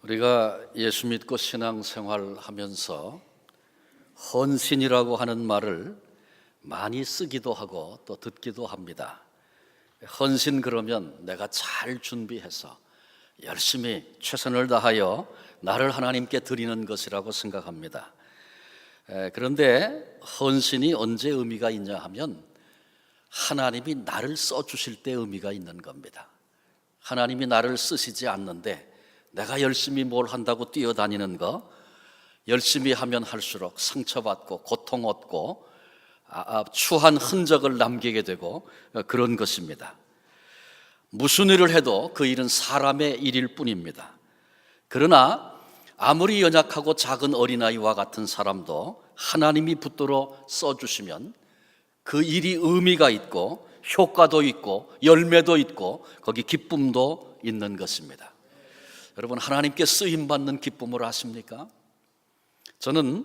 우리가 예수 믿고 신앙생활하면서 헌신이라고 하는 말을 많이 쓰기도 하고 또 듣기도 합니다. 헌신 그러면 내가 잘 준비해서 열심히 최선을 다하여 나를 하나님께 드리는 것이라고 생각합니다. 그런데 헌신이 언제 의미가 있냐 하면 하나님이 나를 써주실 때 의미가 있는 겁니다. 하나님이 나를 쓰시지 않는데 내가 열심히 뭘 한다고 뛰어다니는 거, 열심히 하면 할수록 상처받고 고통 얻고 추한 흔적을 남기게 되고 그런 것입니다. 무슨 일을 해도 그 일은 사람의 일일 뿐입니다. 그러나 아무리 연약하고 작은 어린아이와 같은 사람도 하나님이 붙들어 써주시면 그 일이 의미가 있고 효과도 있고 열매도 있고 거기 기쁨도 있는 것입니다. 여러분, 하나님께 쓰임받는 기쁨을 아십니까? 저는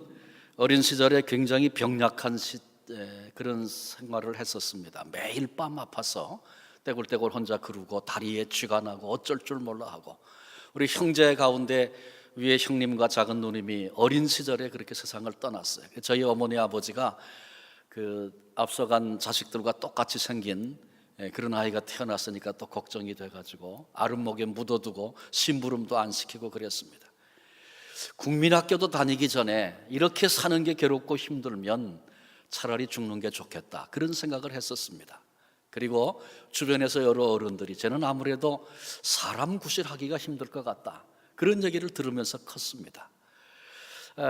어린 시절에 굉장히 병약한 그런 생활을 했었습니다. 매일 밤 아파서 떼굴떼굴 혼자 그러고 다리에 쥐가 나고 어쩔 줄 몰라 하고, 우리 형제 가운데 위에 형님과 작은 누님이 어린 시절에 그렇게 세상을 떠났어요. 저희 어머니 아버지가 그 앞서간 자식들과 똑같이 생긴 그런 아이가 태어났으니까 또 걱정이 돼가지고 아랫목에 묻어두고 심부름도 안 시키고 그랬습니다. 국민학교도 다니기 전에 이렇게 사는 게 괴롭고 힘들면 차라리 죽는 게 좋겠다, 그런 생각을 했었습니다. 그리고 주변에서 여러 어른들이 쟤는 아무래도 사람 구실하기가 힘들 것 같다, 그런 얘기를 들으면서 컸습니다.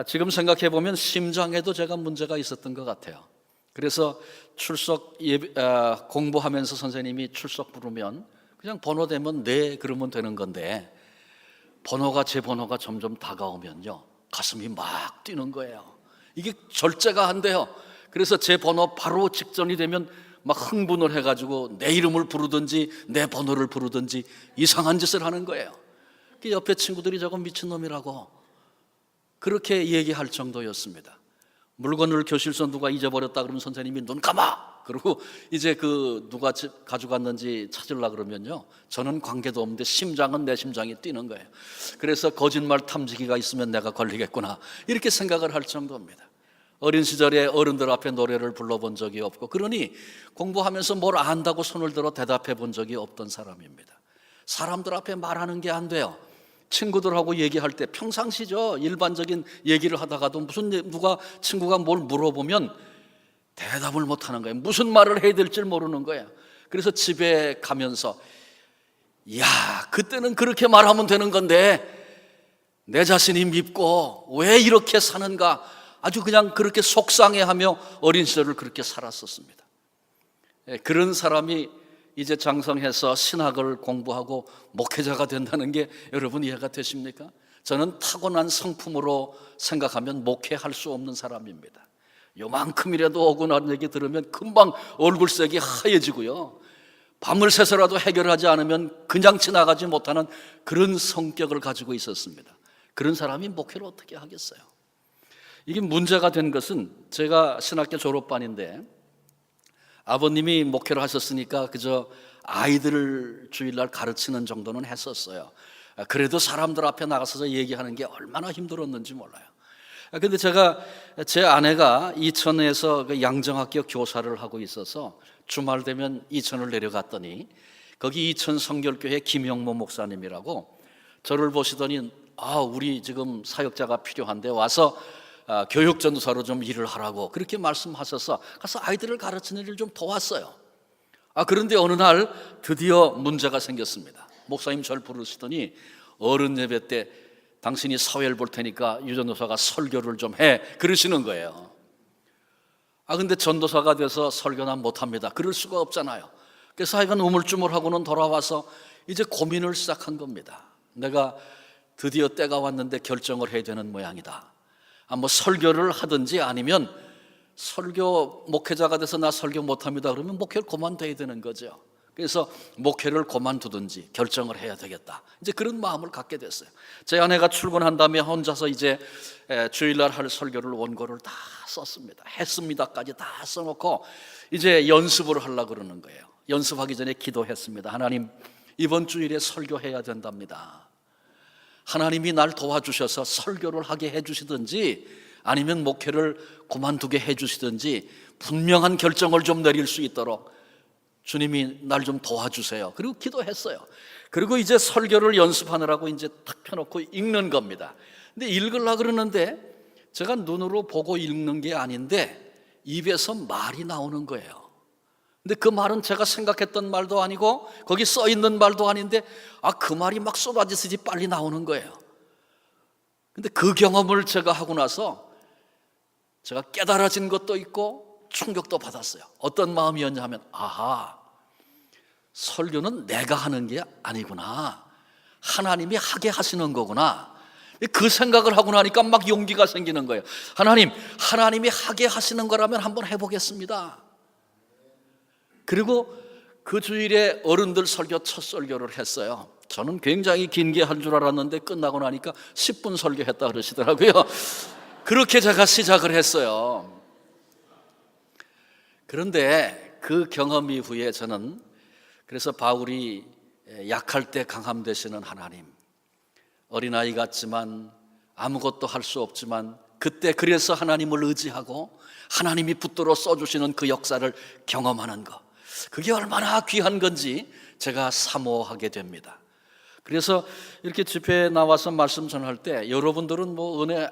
지금 생각해 보면 심장에도 제가 문제가 있었던 것 같아요. 그래서 출석 공부하면서 선생님이 출석 부르면 그냥 번호 되면 네 그러면 되는 건데, 제 번호가 점점 다가오면요 가슴이 막 뛰는 거예요. 이게 절제가 안 돼요. 그래서 제 번호 바로 직전이 되면 막 흥분을 해가지고 내 이름을 부르든지 내 번호를 부르든지 이상한 짓을 하는 거예요. 옆에 친구들이 저거 미친놈이라고 그렇게 얘기할 정도였습니다. 물건을 교실에서 누가 잊어버렸다 그러면 선생님이 눈 감아! 그리고 이제 그 누가 가져갔는지 찾으려고 그러면요 저는 관계도 없는데 심장은 내 심장이 뛰는 거예요. 그래서 거짓말 탐지기가 있으면 내가 걸리겠구나, 이렇게 생각을 할 정도입니다. 어린 시절에 어른들 앞에 노래를 불러본 적이 없고, 그러니 공부하면서 뭘 안다고 손을 들어 대답해 본 적이 없던 사람입니다. 사람들 앞에 말하는 게 안 돼요. 친구들하고 얘기할 때 평상시죠, 일반적인 얘기를 하다가도 친구가 뭘 물어보면 대답을 못 하는 거예요. 무슨 말을 해야 될지 모르는 거예요. 그래서 집에 가면서 야, 그때는 그렇게 말하면 되는 건데 내 자신이 밉고 왜 이렇게 사는가, 아주 그냥 그렇게 속상해하며 어린 시절을 그렇게 살았었습니다. 그런 사람이 이제 장성해서 신학을 공부하고 목회자가 된다는 게 여러분 이해가 되십니까? 저는 타고난 성품으로 생각하면 목회할 수 없는 사람입니다. 요만큼이라도 억울한 얘기 들으면 금방 얼굴색이 하얘지고요, 밤을 새서라도 해결하지 않으면 그냥 지나가지 못하는 그런 성격을 가지고 있었습니다. 그런 사람이 목회를 어떻게 하겠어요? 이게 문제가 된 것은, 제가 신학교 졸업반인데 아버님이 목회를 하셨으니까 그저 아이들을 주일날 가르치는 정도는 했었어요. 그래도 사람들 앞에 나가서 얘기하는 게 얼마나 힘들었는지 몰라요. 근데 제 아내가 이천에서 그 양정학교 교사를 하고 있어서 주말 되면 이천을 내려갔더니 거기 이천 성결교회 김영모 목사님이라고 저를 보시더니 우리 지금 사역자가 필요한데 와서 교육전도사로 좀 일을 하라고 그렇게 말씀하셔서 가서 아이들을 가르치는 일을 좀 도왔어요. 그런데 어느 날 드디어 문제가 생겼습니다. 목사님 저를 부르시더니 어른 예배 때 당신이 사회를 볼 테니까 유전도사가 설교를 좀 해, 그러시는 거예요. 근데 전도사가 돼서 설교는 못합니다. 그럴 수가 없잖아요. 그래서 하여간 우물쭈물하고는 돌아와서 이제 고민을 시작한 겁니다. 내가 드디어 때가 왔는데 결정을 해야 되는 모양이다. 뭐 설교를 하든지 아니면 설교 목회자가 돼서 나 설교 못합니다 그러면 목회를 그만둬야 되는 거죠. 그래서 목회를 그만두든지 결정을 해야 되겠다, 이제 그런 마음을 갖게 됐어요. 제 아내가 출근한 다음에 혼자서 이제 주일날 할 설교를 원고를 다 썼습니다. 했습니다까지 다 써놓고 이제 연습을 하려고 그러는 거예요. 연습하기 전에 기도했습니다. 하나님, 이번 주일에 설교해야 된답니다. 하나님이 날 도와주셔서 설교를 하게 해주시든지 아니면 목회를 그만두게 해주시든지 분명한 결정을 좀 내릴 수 있도록 주님이 날 좀 도와주세요. 그리고 기도했어요. 그리고 이제 설교를 연습하느라고 이제 탁 펴놓고 읽는 겁니다. 근데 읽으려고 그러는데 제가 눈으로 보고 읽는 게 아닌데 입에서 말이 나오는 거예요. 근데 그 말은 제가 생각했던 말도 아니고 거기 써 있는 말도 아닌데 그 말이 막 쏟아지듯이 빨리 나오는 거예요. 근데 그 경험을 제가 하고 나서 제가 깨달아진 것도 있고 충격도 받았어요. 어떤 마음이었냐 하면 설교는 내가 하는 게 아니구나, 하나님이 하게 하시는 거구나. 그 생각을 하고 나니까 막 용기가 생기는 거예요. 하나님이 하게 하시는 거라면 한번 해보겠습니다. 그리고 그 주일에 어른들 설교 첫 설교를 했어요. 저는 굉장히 길게 한 줄 알았는데 끝나고 나니까 10분 설교했다 그러시더라고요. 그렇게 제가 시작을 했어요. 그런데 그 경험 이후에 저는 그래서 바울이 약할 때 강함 되시는 하나님, 어린아이 같지만 아무것도 할 수 없지만 그때 그래서 하나님을 의지하고 하나님이 붙들어 써주시는 그 역사를 경험하는 것, 그게 얼마나 귀한 건지 제가 사모하게 됩니다. 그래서 이렇게 집회에 나와서 말씀 전할 때 여러분들은 뭐 은혜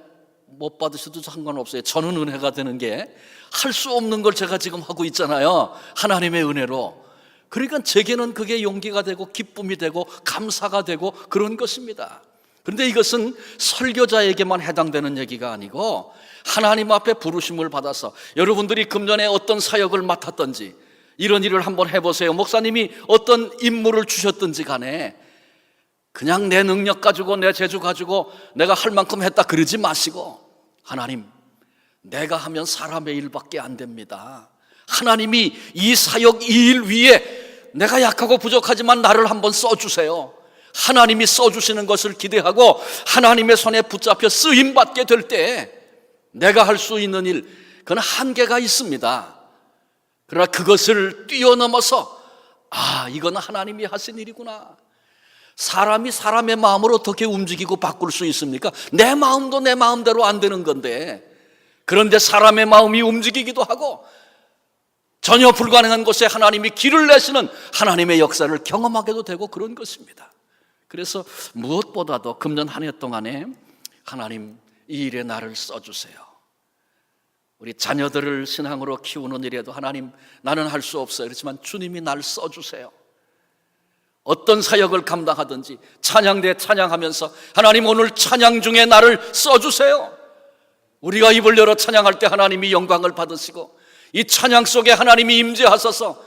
못 받으셔도 상관없어요. 저는 은혜가 되는 게 할 수 없는 걸 제가 지금 하고 있잖아요. 하나님의 은혜로. 그러니까 제게는 그게 용기가 되고 기쁨이 되고 감사가 되고 그런 것입니다. 그런데 이것은 설교자에게만 해당되는 얘기가 아니고 하나님 앞에 부르심을 받아서 여러분들이 금년에 어떤 사역을 맡았든지 이런 일을 한번 해보세요. 목사님이 어떤 임무를 주셨든지 간에 그냥 내 능력 가지고 내 재주 가지고 내가 할 만큼 했다 그러지 마시고, 하나님, 내가 하면 사람의 일밖에 안 됩니다. 하나님이 이 사역 이 일 위에 내가 약하고 부족하지만 나를 한번 써주세요. 하나님이 써주시는 것을 기대하고 하나님의 손에 붙잡혀 쓰임받게 될 때 내가 할 수 있는 일, 그건 한계가 있습니다. 그러나 그것을 뛰어넘어서 이건 하나님이 하신 일이구나. 사람이 사람의 마음을 어떻게 움직이고 바꿀 수 있습니까? 내 마음도 내 마음대로 안 되는 건데, 그런데 사람의 마음이 움직이기도 하고 전혀 불가능한 곳에 하나님이 길을 내시는 하나님의 역사를 경험하게도 되고 그런 것입니다. 그래서 무엇보다도 금년 한 해 동안에 하나님 이 일에 나를 써주세요. 우리 자녀들을 신앙으로 키우는 일에도 하나님 나는 할 수 없어요. 그렇지만 주님이 날 써주세요. 어떤 사역을 감당하든지 찬양대 찬양하면서 하나님 오늘 찬양 중에 나를 써주세요. 우리가 입을 열어 찬양할 때 하나님이 영광을 받으시고 이 찬양 속에 하나님이 임재하셔서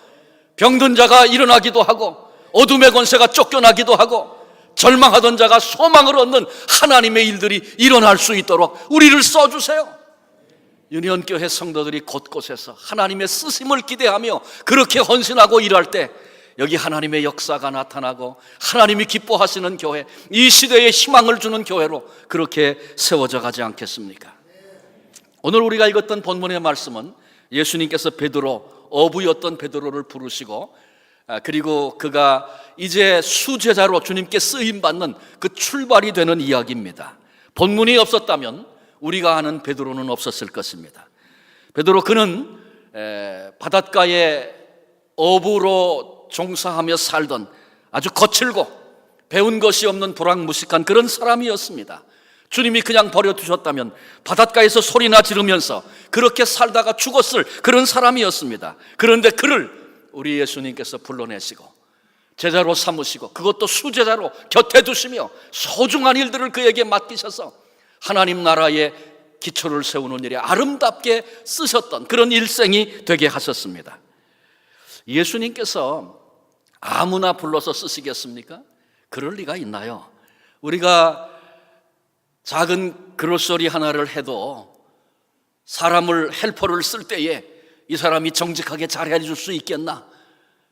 병든 자가 일어나기도 하고 어둠의 권세가 쫓겨나기도 하고 절망하던 자가 소망을 얻는 하나님의 일들이 일어날 수 있도록 우리를 써주세요. 유니온교회 성도들이 곳곳에서 하나님의 쓰심을 기대하며 그렇게 헌신하고 일할 때 여기 하나님의 역사가 나타나고 하나님이 기뻐하시는 교회, 이 시대에 희망을 주는 교회로 그렇게 세워져 가지 않겠습니까? 오늘 우리가 읽었던 본문의 말씀은 예수님께서 베드로, 어부였던 베드로를 부르시고 그리고 그가 이제 수제자로 주님께 쓰임받는 그 출발이 되는 이야기입니다. 본문이 없었다면 우리가 아는 베드로는 없었을 것입니다. 베드로, 그는 바닷가에 어부로 종사하며 살던 아주 거칠고 배운 것이 없는 불황무식한 그런 사람이었습니다. 주님이 그냥 버려두셨다면 바닷가에서 소리나 지르면서 그렇게 살다가 죽었을 그런 사람이었습니다. 그런데 그를 우리 예수님께서 불러내시고 제자로 삼으시고 그것도 수제자로 곁에 두시며 소중한 일들을 그에게 맡기셔서 하나님 나라의 기초를 세우는 일에 아름답게 쓰셨던 그런 일생이 되게 하셨습니다. 예수님께서 아무나 불러서 쓰시겠습니까? 그럴 리가 있나요? 우리가 작은 그로서리 하나를 해도 사람을 헬퍼를 쓸 때에 이 사람이 정직하게 잘 해줄 수 있겠나?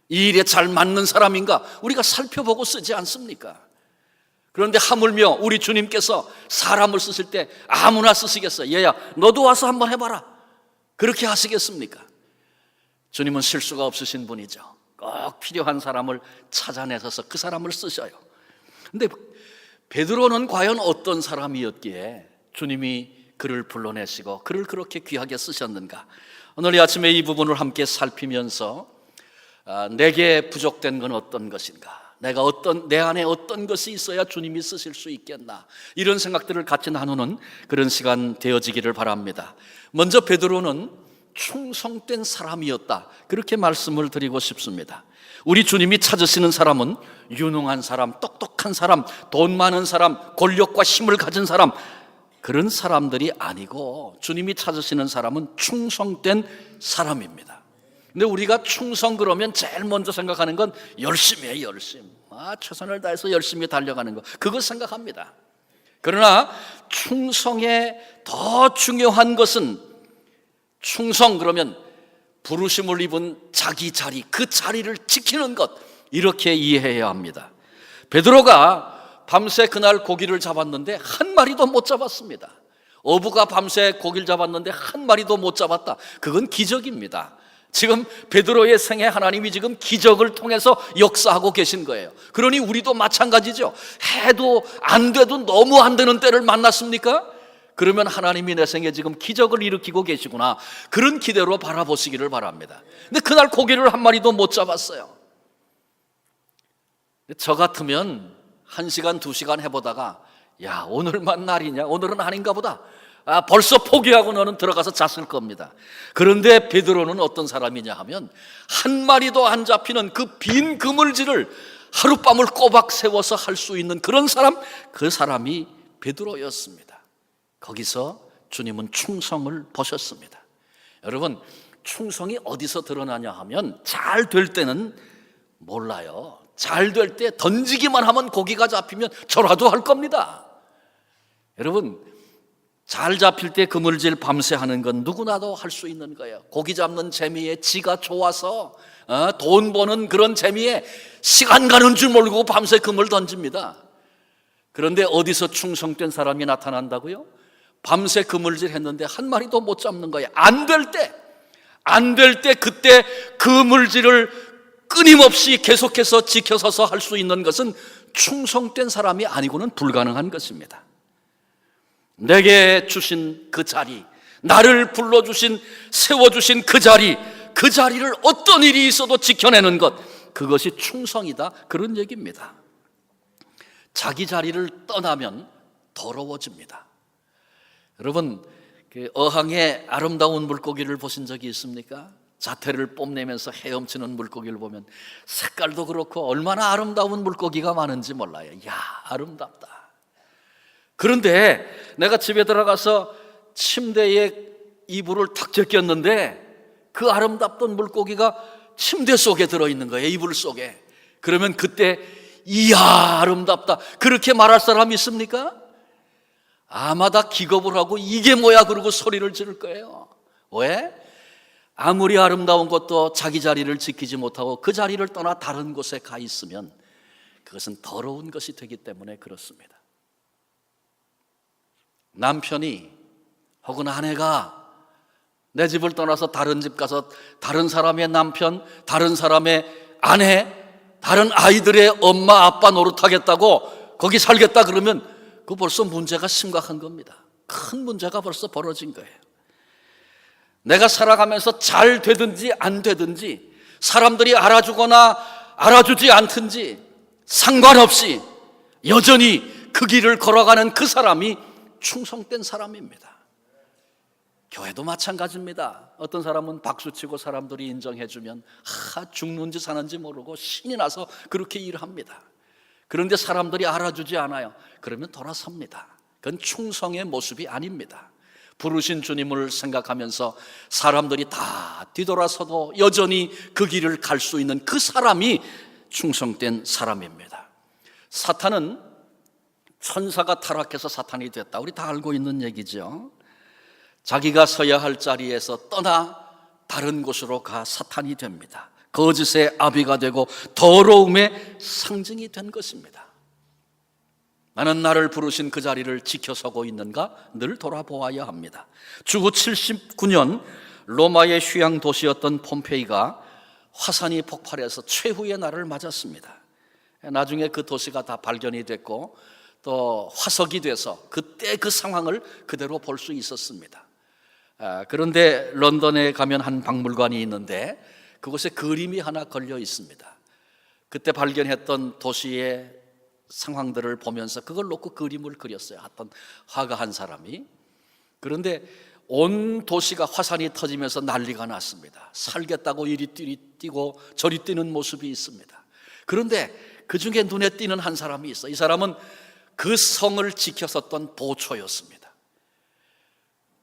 이 일에 잘 맞는 사람인가? 우리가 살펴보고 쓰지 않습니까? 그런데 하물며 우리 주님께서 사람을 쓰실 때 아무나 쓰시겠어요? 얘야 너도 와서 한번 해봐라, 그렇게 하시겠습니까? 주님은 실수가 없으신 분이죠. 꼭 필요한 사람을 찾아내셔서 그 사람을 쓰셔요. 근데 베드로는 과연 어떤 사람이었기에 주님이 그를 불러내시고 그를 그렇게 귀하게 쓰셨는가? 오늘 이 아침에 이 부분을 함께 살피면서 내게 부족된 건 어떤 것인가? 내 안에 어떤 것이 있어야 주님이 쓰실 수 있겠나? 이런 생각들을 같이 나누는 그런 시간 되어지기를 바랍니다. 먼저 베드로는 충성된 사람이었다, 그렇게 말씀을 드리고 싶습니다. 우리 주님이 찾으시는 사람은 유능한 사람, 똑똑한 사람, 돈 많은 사람, 권력과 힘을 가진 사람, 그런 사람들이 아니고 주님이 찾으시는 사람은 충성된 사람입니다. 근데 우리가 충성 그러면 제일 먼저 생각하는 건 열심이에요. 열심. 최선을 다해서 열심히 달려가는 거, 그거 생각합니다. 그러나 충성에 더 중요한 것은, 충성 그러면 부르심을 입은 자기 자리, 그 자리를 지키는 것, 이렇게 이해해야 합니다. 베드로가 밤새 그날 고기를 잡았는데 한 마리도 못 잡았습니다. 어부가 밤새 고기를 잡았는데 한 마리도 못 잡았다. 그건 기적입니다. 지금 베드로의 생에 하나님이 지금 기적을 통해서 역사하고 계신 거예요. 그러니 우리도 마찬가지죠. 해도 안 돼도 너무 안 되는 때를 만났습니까? 그러면 하나님이 내 생에 지금 기적을 일으키고 계시구나, 그런 기대로 바라보시기를 바랍니다. 근데 그날 고기를 한 마리도 못 잡았어요. 저 같으면 1시간 2시간 해보다가 야, 오늘만 날이냐, 오늘은 아닌가 보다, 벌써 포기하고 너는 들어가서 잤을 겁니다. 그런데 베드로는 어떤 사람이냐 하면 한 마리도 안 잡히는 그 빈 그물질을 하룻밤을 꼬박 세워서 할 수 있는 그런 사람, 그 사람이 베드로였습니다. 거기서 주님은 충성을 보셨습니다. 여러분, 충성이 어디서 드러나냐 하면 잘 될 때는 몰라요. 잘 될 때 던지기만 하면 고기가 잡히면 저라도 할 겁니다. 여러분, 잘 잡힐 때 그물질 밤새 하는 건 누구나도 할 수 있는 거예요. 고기 잡는 재미에 지가 좋아서 돈 버는 그런 재미에 시간 가는 줄 모르고 밤새 그물 던집니다. 그런데 어디서 충성된 사람이 나타난다고요? 밤새 그물질 했는데 한 마리도 못 잡는 거예요. 안 될 때 그때 그물질을 끊임없이 계속해서 지켜서서 할 수 있는 것은 충성된 사람이 아니고는 불가능한 것입니다. 내게 주신 그 자리, 나를 불러주신, 세워주신 그 자리를 어떤 일이 있어도 지켜내는 것, 그것이 충성이다, 그런 얘기입니다. 자기 자리를 떠나면 더러워집니다. 여러분, 어항에 아름다운 물고기를 보신 적이 있습니까? 자태를 뽐내면서 헤엄치는 물고기를 보면 색깔도 그렇고 얼마나 아름다운 물고기가 많은지 몰라요. 야, 아름답다. 그런데 내가 집에 들어가서 침대에 이불을 탁 제꼈는데 그 아름답던 물고기가 침대 속에 들어있는 거예요. 이불 속에. 그러면 그때 이야, 아름답다, 그렇게 말할 사람이 있습니까? 아마 다 기겁을 하고 이게 뭐야 그러고 소리를 지를 거예요. 왜? 아무리 아름다운 것도 자기 자리를 지키지 못하고 그 자리를 떠나 다른 곳에 가 있으면 그것은 더러운 것이 되기 때문에 그렇습니다. 남편이 혹은 아내가 내 집을 떠나서 다른 집 가서 다른 사람의 남편, 다른 사람의 아내, 다른 아이들의 엄마 아빠 노릇하겠다고 거기 살겠다 그러면 그 벌써 문제가 심각한 겁니다. 큰 문제가 벌써 벌어진 거예요. 내가 살아가면서 잘 되든지 안 되든지, 사람들이 알아주거나 알아주지 않든지 상관없이 여전히 그 길을 걸어가는 그 사람이 충성된 사람입니다. 교회도 마찬가지입니다. 어떤 사람은 박수치고 사람들이 인정해주면 죽는지 사는지 모르고 신이 나서 그렇게 일합니다. 그런데 사람들이 알아주지 않아요. 그러면 돌아섭니다. 그건 충성의 모습이 아닙니다. 부르신 주님을 생각하면서 사람들이 다 뒤돌아서도 여전히 그 길을 갈 수 있는 그 사람이 충성된 사람입니다. 사탄은 천사가 타락해서 사탄이 됐다, 우리 다 알고 있는 얘기죠. 자기가 서야 할 자리에서 떠나 다른 곳으로 가 사탄이 됩니다. 거짓의 아비가 되고 더러움의 상징이 된 것입니다. 나는 나를 부르신 그 자리를 지켜서고 있는가 늘 돌아보아야 합니다. 주후 79년 로마의 휴양 도시였던 폼페이가 화산이 폭발해서 최후의 날을 맞았습니다. 나중에 그 도시가 다 발견이 됐고 또 화석이 돼서 그때 그 상황을 그대로 볼 수 있었습니다. 그런데 런던에 가면 한 박물관이 있는데 그곳에 그림이 하나 걸려 있습니다. 그때 발견했던 도시의 상황들을 보면서 그걸 놓고 그림을 그렸어요. 어떤 화가 한 사람이. 그런데 온 도시가 화산이 터지면서 난리가 났습니다. 살겠다고 이리 뛰고 저리 뛰는 모습이 있습니다. 그런데 그 중에 눈에 띄는 한 사람이 있어요. 이 사람은 그 성을 지켰었던 보초였습니다.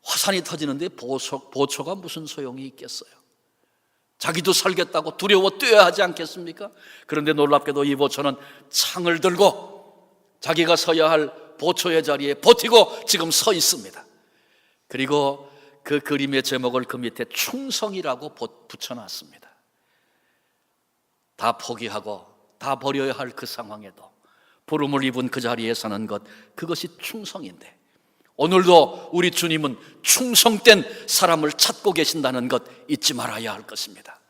화산이 터지는데 보초가 무슨 소용이 있겠어요? 자기도 살겠다고 두려워 뛰어야 하지 않겠습니까? 그런데 놀랍게도 이 보초는 창을 들고 자기가 서야 할 보초의 자리에 버티고 지금 서 있습니다. 그리고 그 그림의 제목을 그 밑에 충성이라고 붙여놨습니다. 다 포기하고 다 버려야 할 그 상황에도 부름을 입은 그 자리에 서는 것, 그것이 충성인데, 오늘도 우리 주님은 충성된 사람을 찾고 계신다는 것 잊지 말아야 할 것입니다.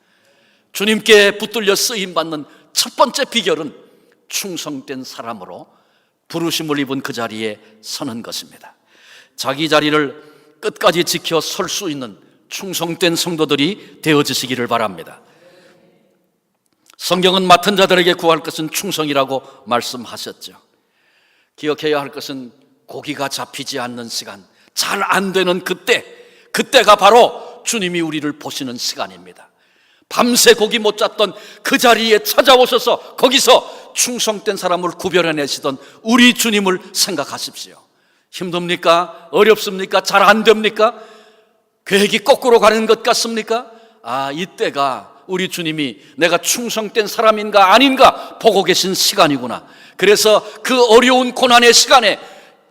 주님께 붙들려 쓰임받는 첫 번째 비결은 충성된 사람으로 부르심을 입은 그 자리에 서는 것입니다. 자기 자리를 끝까지 지켜 설 수 있는 충성된 성도들이 되어지시기를 바랍니다. 성경은 맡은 자들에게 구할 것은 충성이라고 말씀하셨죠. 기억해야 할 것은 고기가 잡히지 않는 시간, 잘 안 되는 그때가 바로 주님이 우리를 보시는 시간입니다. 밤새 고기 못 잡던 그 자리에 찾아오셔서 거기서 충성된 사람을 구별해내시던 우리 주님을 생각하십시오. 힘듭니까? 어렵습니까? 잘 안 됩니까? 계획이 거꾸로 가는 것 같습니까? 이때가 우리 주님이 내가 충성된 사람인가 아닌가 보고 계신 시간이구나. 그래서 그 어려운 고난의 시간에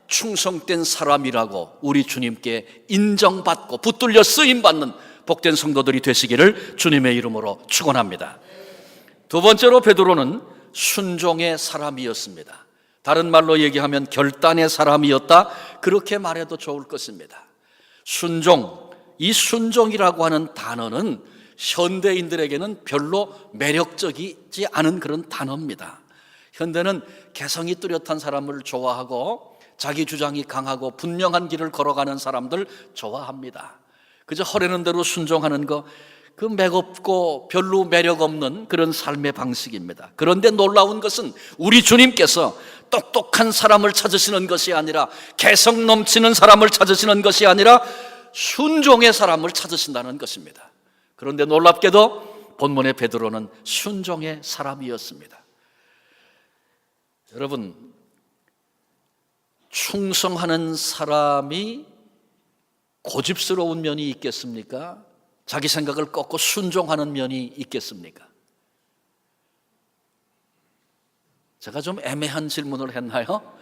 충성된 사람이라고 우리 주님께 인정받고 붙들려 쓰임받는 복된 성도들이 되시기를 주님의 이름으로 축원합니다. 두 번째로 베드로는 순종의 사람이었습니다. 다른 말로 얘기하면 결단의 사람이었다, 그렇게 말해도 좋을 것입니다. 순종, 이 순종이라고 하는 단어는 현대인들에게는 별로 매력적이지 않은 그런 단어입니다. 현대는 개성이 뚜렷한 사람을 좋아하고 자기 주장이 강하고 분명한 길을 걸어가는 사람들 좋아합니다. 그저 허래는 대로 순종하는 거, 그 맥없고 별로 매력 없는 그런 삶의 방식입니다. 그런데 놀라운 것은 우리 주님께서 똑똑한 사람을 찾으시는 것이 아니라, 개성 넘치는 사람을 찾으시는 것이 아니라 순종의 사람을 찾으신다는 것입니다. 그런데 놀랍게도 본문의 베드로는 순종의 사람이었습니다. 여러분, 충성하는 사람이 고집스러운 면이 있겠습니까? 자기 생각을 꺾고 순종하는 면이 있겠습니까? 제가 좀 애매한 질문을 했나요?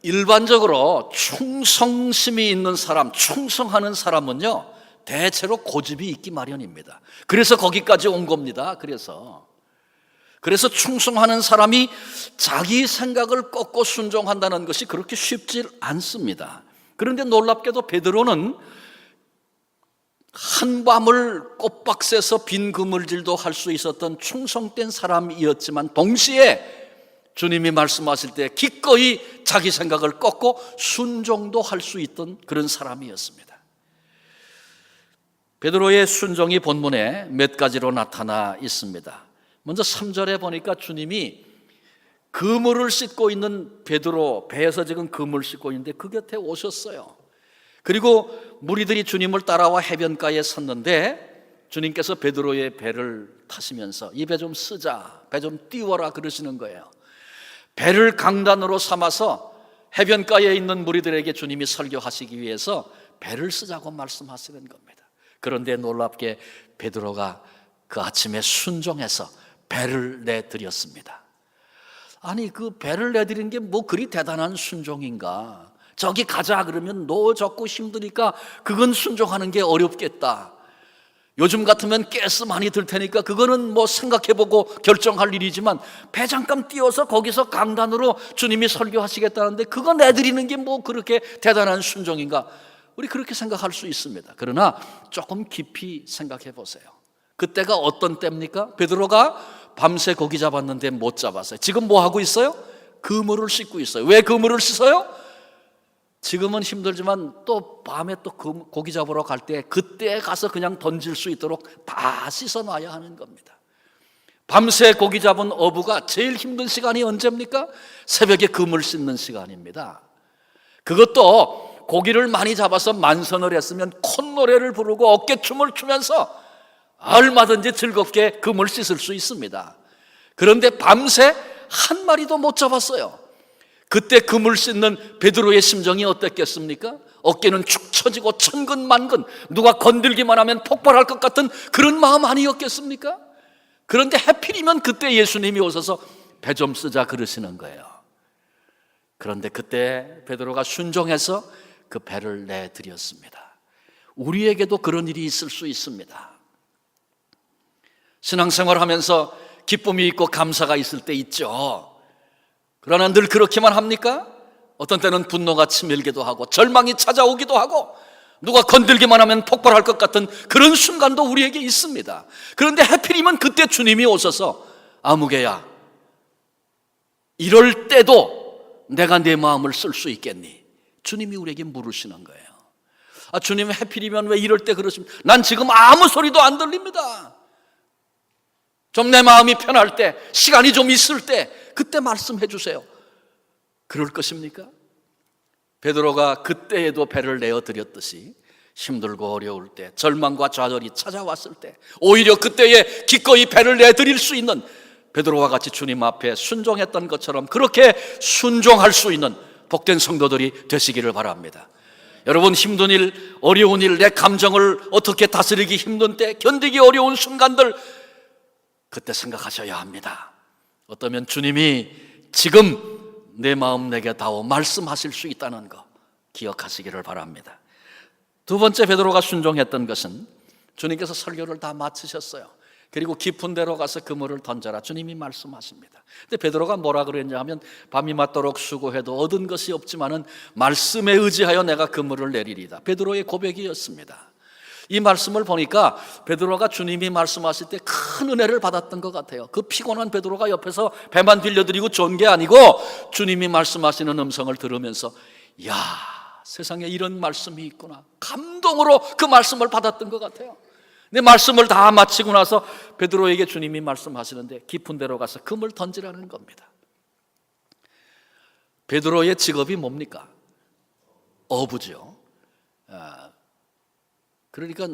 일반적으로 충성심이 있는 사람, 충성하는 사람은요, 대체로 고집이 있기 마련입니다. 그래서 거기까지 온 겁니다. 그래서 충성하는 사람이 자기 생각을 꺾고 순종한다는 것이 그렇게 쉽지 않습니다. 그런데 놀랍게도 베드로는 한밤을 꽃박새서 빈 그물질도 할 수 있었던 충성된 사람이었지만, 동시에 주님이 말씀하실 때 기꺼이 자기 생각을 꺾고 순종도 할 수 있던 그런 사람이었습니다. 베드로의 순종이 본문에 몇 가지로 나타나 있습니다. 먼저 3절에 보니까 주님이 그물을 씻고 있는 베드로, 배에서 지금 그물을 씻고 있는데 그 곁에 오셨어요. 그리고 무리들이 주님을 따라와 해변가에 섰는데 주님께서 베드로의 배를 타시면서 이 배 좀 쓰자, 배 좀 띄워라 그러시는 거예요. 배를 강단으로 삼아서 해변가에 있는 무리들에게 주님이 설교하시기 위해서 배를 쓰자고 말씀하시는 겁니다. 그런데 놀랍게 베드로가 그 아침에 순종해서 배를 내드렸습니다. 아니, 그 배를 내드린 게 뭐 그리 대단한 순종인가? 저기 가자 그러면 노 젓고 힘드니까 그건 순종하는 게 어렵겠다. 요즘 같으면 가스 많이 들 테니까 그거는 뭐 생각해보고 결정할 일이지만, 배 잠깐 띄워서 거기서 강단으로 주님이 설교하시겠다는데 그거 내드리는 게 뭐 그렇게 대단한 순종인가? 우리 그렇게 생각할 수 있습니다. 그러나 조금 깊이 생각해 보세요. 그때가 어떤 때입니까? 베드로가 밤새 고기 잡았는데 못 잡았어요. 지금 뭐 하고 있어요? 그물을 씻고 있어요. 왜 그물을 씻어요? 지금은 힘들지만 또 밤에 또 고기 잡으러 갈 때 그때 가서 그냥 던질 수 있도록 다 씻어놔야 하는 겁니다. 밤새 고기 잡은 어부가 제일 힘든 시간이 언제입니까? 새벽에 그물 씻는 시간입니다. 그것도 고기를 많이 잡아서 만선을 했으면 콧노래를 부르고 어깨춤을 추면서 얼마든지 즐겁게 그물 씻을 수 있습니다. 그런데 밤새 한 마리도 못 잡았어요. 그때 그물 씻는 베드로의 심정이 어땠겠습니까? 어깨는 축 처지고 천근만근, 누가 건들기만 하면 폭발할 것 같은 그런 마음 아니었겠습니까? 그런데 하필이면 그때 예수님이 오셔서 배 좀 쓰자 그러시는 거예요. 그런데 그때 베드로가 순종해서 그 배를 내드렸습니다. 우리에게도 그런 일이 있을 수 있습니다. 신앙생활하면서 기쁨이 있고 감사가 있을 때 있죠. 그러나 늘 그렇게만 합니까? 어떤 때는 분노가 치밀기도 하고 절망이 찾아오기도 하고 누가 건들기만 하면 폭발할 것 같은 그런 순간도 우리에게 있습니다. 그런데 하필이면 그때 주님이 오셔서 아무개야, 이럴 때도 내가 내 마음을 쓸 수 있겠니? 주님이 우리에게 물으시는 거예요. 주님 하필이면 왜 이럴 때 그러십니까? 난 지금 아무 소리도 안 들립니다. 좀 내 마음이 편할 때, 시간이 좀 있을 때 그때 말씀해 주세요. 그럴 것입니까? 베드로가 그때에도 배를 내어드렸듯이 힘들고 어려울 때, 절망과 좌절이 찾아왔을 때 오히려 그때에 기꺼이 배를 내드릴 수 있는 베드로와 같이 주님 앞에 순종했던 것처럼 그렇게 순종할 수 있는 복된 성도들이 되시기를 바랍니다. 여러분, 힘든 일, 어려운 일, 내 감정을 어떻게 다스리기 힘든 때, 견디기 어려운 순간들, 그때 생각하셔야 합니다. 어쩌면 주님이 지금 내 마음 내게 다오 말씀하실 수 있다는 거 기억하시기를 바랍니다. 두 번째 베드로가 순종했던 것은 주님께서 설교를 다 마치셨어요. 그리고 깊은 데로 가서 그물을 던져라 주님이 말씀하십니다. 근데 베드로가 뭐라 그랬냐 하면 밤이 맞도록 수고해도 얻은 것이 없지만은 말씀에 의지하여 내가 그물을 내리리다. 베드로의 고백이었습니다. 이 말씀을 보니까 베드로가 주님이 말씀하실 때 큰 은혜를 받았던 것 같아요. 그 피곤한 베드로가 옆에서 배만 빌려드리고 좋은 게 아니고 주님이 말씀하시는 음성을 들으면서 야, 세상에 이런 말씀이 있구나, 감동으로 그 말씀을 받았던 것 같아요. 근데 말씀을 다 마치고 나서 베드로에게 주님이 말씀하시는데 깊은 데로 가서 금을 던지라는 겁니다. 베드로의 직업이 뭡니까? 어부죠. 그러니까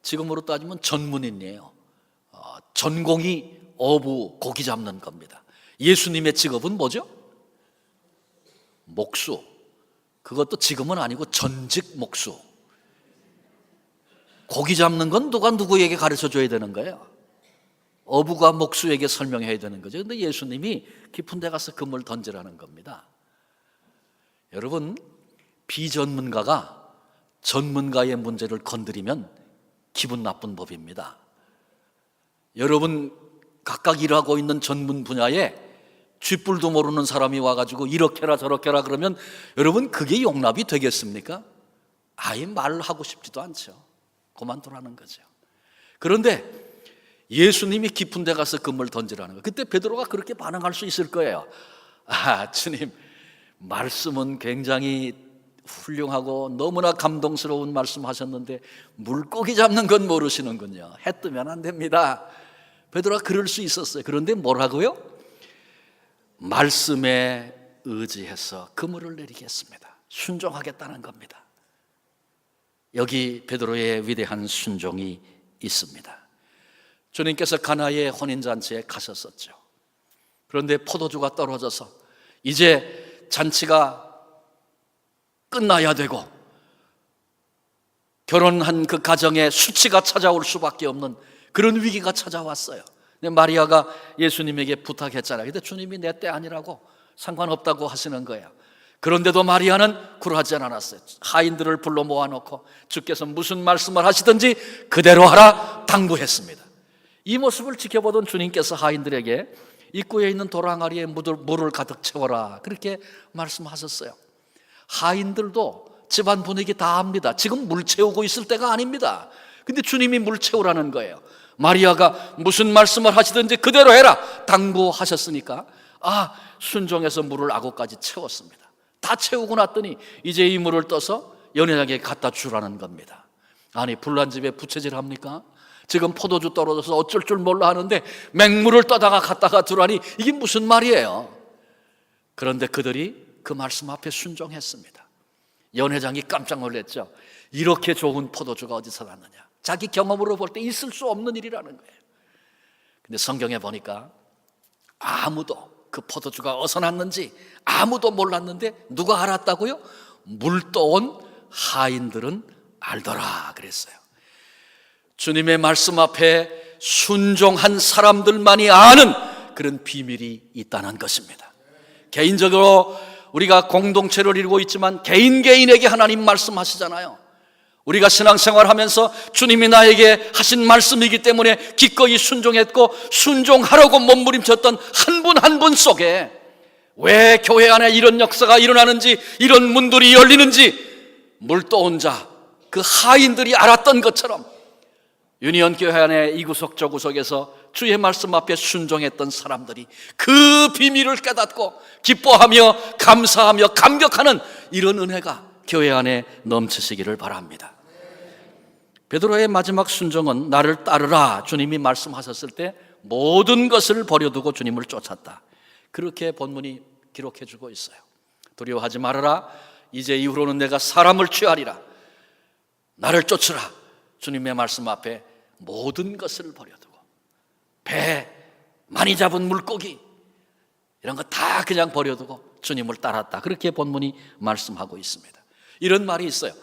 지금으로 따지면 전문인이에요. 전공이 어부, 고기 잡는 겁니다. 예수님의 직업은 뭐죠? 목수. 그것도 지금은 아니고 전직 목수. 고기 잡는 건 누가 누구에게 가르쳐 줘야 되는 거예요? 어부가 목수에게 설명해야 되는 거죠. 그런데 예수님이 깊은 데 가서 금을 던지라는 겁니다. 여러분, 비전문가가 전문가의 문제를 건드리면 기분 나쁜 법입니다. 여러분 각각 일하고 있는 전문 분야에 쥐뿔도 모르는 사람이 와가지고 이렇게라 저렇게라 그러면 여러분 그게 용납이 되겠습니까? 아예 말하고 싶지도 않죠. 그만두라는 거죠. 그런데 예수님이 깊은 데 가서 금을 던지라는 거예요. 그때 베드로가 그렇게 반응할 수 있을 거예요. 주님, 말씀은 굉장히 훌륭하고 너무나 감동스러운 말씀하셨는데 물고기 잡는 건 모르시는군요. 해 뜨면 안 됩니다. 베드로가 그럴 수 있었어요. 그런데 뭐라고요? 말씀에 의지해서 그물을 내리겠습니다. 순종하겠다는 겁니다. 여기 베드로의 위대한 순종이 있습니다. 주님께서 가나의 혼인잔치에 가셨었죠. 그런데 포도주가 떨어져서 이제 잔치가 끝나야 되고 결혼한 그 가정에 수치가 찾아올 수밖에 없는 그런 위기가 찾아왔어요. 근데 마리아가 예수님에게 부탁했잖아요. 근데 주님이 내 때 아니라고, 상관없다고 하시는 거예요. 그런데도 마리아는 굴하지 않았어요. 하인들을 불러 모아놓고 주께서 무슨 말씀을 하시든지 그대로 하라 당부했습니다. 이 모습을 지켜보던 주님께서 하인들에게 입구에 있는 돌항아리에 물을 가득 채워라 그렇게 말씀하셨어요. 하인들도 집안 분위기 다 압니다. 지금 물 채우고 있을 때가 아닙니다. 근데 주님이 물 채우라는 거예요. 마리아가 무슨 말씀을 하시든지 그대로 해라 당부하셨으니까 순종해서 물을 아구까지 채웠습니다. 다 채우고 났더니 이제 이 물을 떠서 연회장에게 갖다 주라는 겁니다. 아니, 불난 집에 부채질 합니까? 지금 포도주 떨어져서 어쩔 줄 몰라 하는데 맹물을 떠다가 갖다가 두라니 이게 무슨 말이에요? 그런데 그들이 그 말씀 앞에 순종했습니다. 연회장이 깜짝 놀랐죠. 이렇게 좋은 포도주가 어디서 났느냐. 자기 경험으로 볼 때 있을 수 없는 일이라는 거예요. 근데 성경에 보니까 아무도 그 포도주가 어디서 났는지 아무도 몰랐는데 누가 알았다고요? 물 떠온 하인들은 알더라 그랬어요. 주님의 말씀 앞에 순종한 사람들만이 아는 그런 비밀이 있다는 것입니다. 개인적으로 우리가 공동체를 이루고 있지만 개인에게 하나님 말씀하시잖아요. 우리가 신앙생활하면서 주님이 나에게 하신 말씀이기 때문에 기꺼이 순종했고 순종하려고 몸부림쳤던 한 분 한 분 속에 왜 교회 안에 이런 역사가 일어나는지, 이런 문들이 열리는지 물 떠온 자, 그 하인들이 알았던 것처럼 유니온 교회 안에 이구석 저구석에서 주의 말씀 앞에 순종했던 사람들이 그 비밀을 깨닫고 기뻐하며 감사하며 감격하는 이런 은혜가 교회 안에 넘치시기를 바랍니다. 베드로의 마지막 순종은 나를 따르라 주님이 말씀하셨을 때 모든 것을 버려두고 주님을 쫓았다. 그렇게 본문이 기록해 주고 있어요. 두려워하지 말아라. 이제 이후로는 내가 사람을 취하리라. 나를 쫓으라. 주님의 말씀 앞에 모든 것을 버려두고 배, 많이 잡은 물고기 이런 거 다 그냥 버려두고 주님을 따랐다. 그렇게 본문이 말씀하고 있습니다. 이런 말이 있어요.